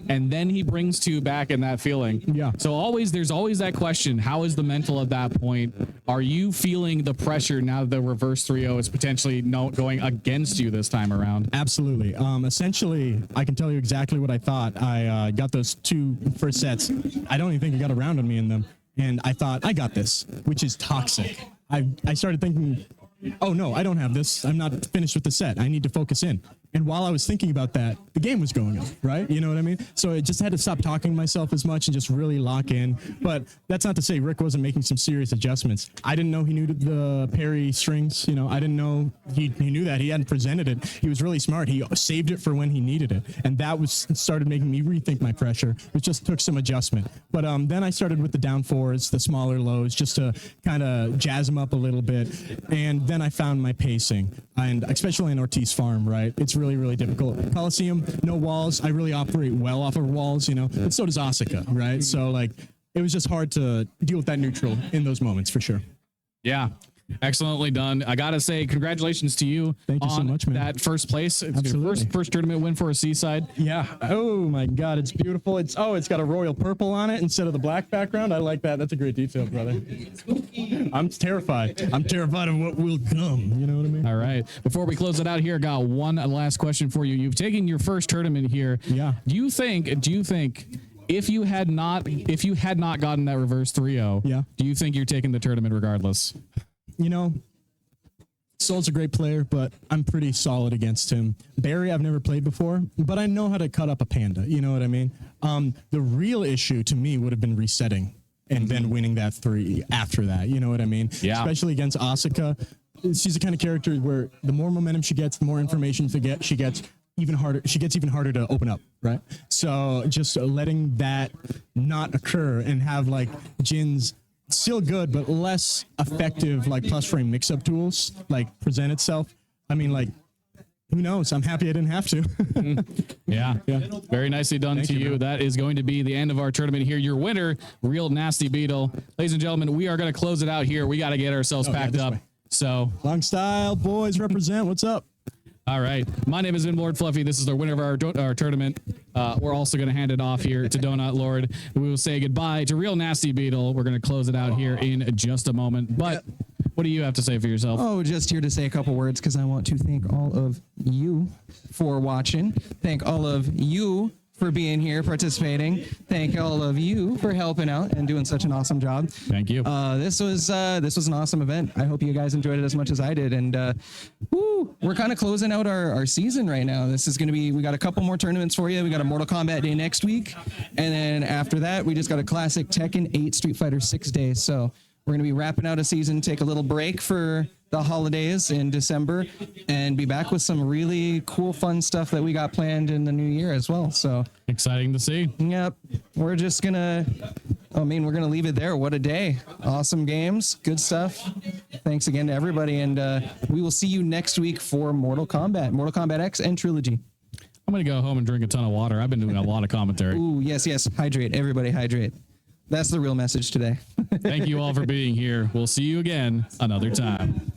and then he brings 2 back in that feeling. Yeah. So there's always that question, how is the mental at that point? Are you feeling the pressure now that the reverse 3-0 is potentially going against you this time around? Absolutely. Essentially, I can tell you exactly what I thought. I got those 2 first sets. I don't even think he got a round on me in them. And I thought, I got this, which is toxic. I started thinking, oh no, I don't have this. I'm not finished with the set. I need to focus in. And while I was thinking about that, the game was going on, right? You know what I mean? So I just had to stop talking to myself as much and just really lock in. But that's not to say Rick wasn't making some serious adjustments. I didn't know he knew the parry strings. You know, I didn't know he knew that. He hadn't presented it. He was really smart. He saved it for when he needed it. And that started making me rethink my pressure, which just took some adjustment. But then I started with the down 4s, the smaller lows, just to kind of jazz them up a little bit. And then I found my pacing, and especially in Ortiz Farm, right? It's really, really difficult. Coliseum, no walls. I really operate well off of walls, you know, and so does Asuka, right? So like, it was just hard to deal with that neutral in those moments for sure. Yeah. Excellently done. I gotta say, congratulations to you. Thank you so much, man. That first place. It's your Absolutely. first tournament win for a Seaside. Yeah. Oh my God, it's beautiful. It's got a royal purple on it instead of the black background. I like that. That's a great detail, brother. I'm terrified. I'm terrified of what will come. You know what I mean? All right. Before we close it out here, I got one last question for you. You've taken your first tournament here. Yeah. Do you think if you had not gotten that reverse 3-0, Yeah. do you think you're taking the tournament regardless? You know, Soul's a great player, but I'm pretty solid against him. Barry, I've never played before, but I know how to cut up a panda. You know what I mean? The real issue to me would have been resetting and then winning that 3 after that. You know what I mean? Yeah. Especially against Asuka. She's the kind of character where the more momentum she gets, the more information she gets even harder. She gets even harder to open up, right? So just letting that not occur and have like Jin's still good, but less effective, like plus frame mix-up tools, like present itself. I mean, like, who knows? I'm happy I didn't have to. Yeah. Very nicely done to you. Bro. That is going to be the end of our tournament here. Your winner, Real Nasty Beetle. Ladies and gentlemen, we are going to close it out here. We got to get ourselves packed this up. way. So, Long style, boys represent. What's up? all right. My name has been Lord Fluffy. This is the winner of our tournament. We're also going to hand it off here to Donut Lord. We will say goodbye to Real Nasty Beetle. We're going to close it out here in just a moment. But what do you have to say for yourself? Oh, just here to say a couple words because I want to thank all of you for watching. Thank all of you for being here, participating. Thank all of you for helping out and doing such an awesome job. Thank you. This was an awesome event. I hope you guys enjoyed it as much as I did. And we're kind of closing out our season right now. This is going to be, we got a couple more tournaments for you. We got a Mortal Kombat day next week. And then after that, we just got a classic Tekken 8 Street Fighter 6 days. So we're going to be wrapping out a season, take a little break for the holidays in December, and be back with some really cool, fun stuff that we got planned in the new year as well. So Exciting to see. yep, we're just gonna, we're gonna leave it there. What a day. Awesome games, good stuff. Thanks again to everybody, and we will see you next week for Mortal Kombat X and Trilogy. I'm going to go home and drink a ton of water. I've been doing a lot of commentary. Ooh, yes, hydrate, everybody hydrate. That's the real message today. Thank you all for being here. We'll see you again another time.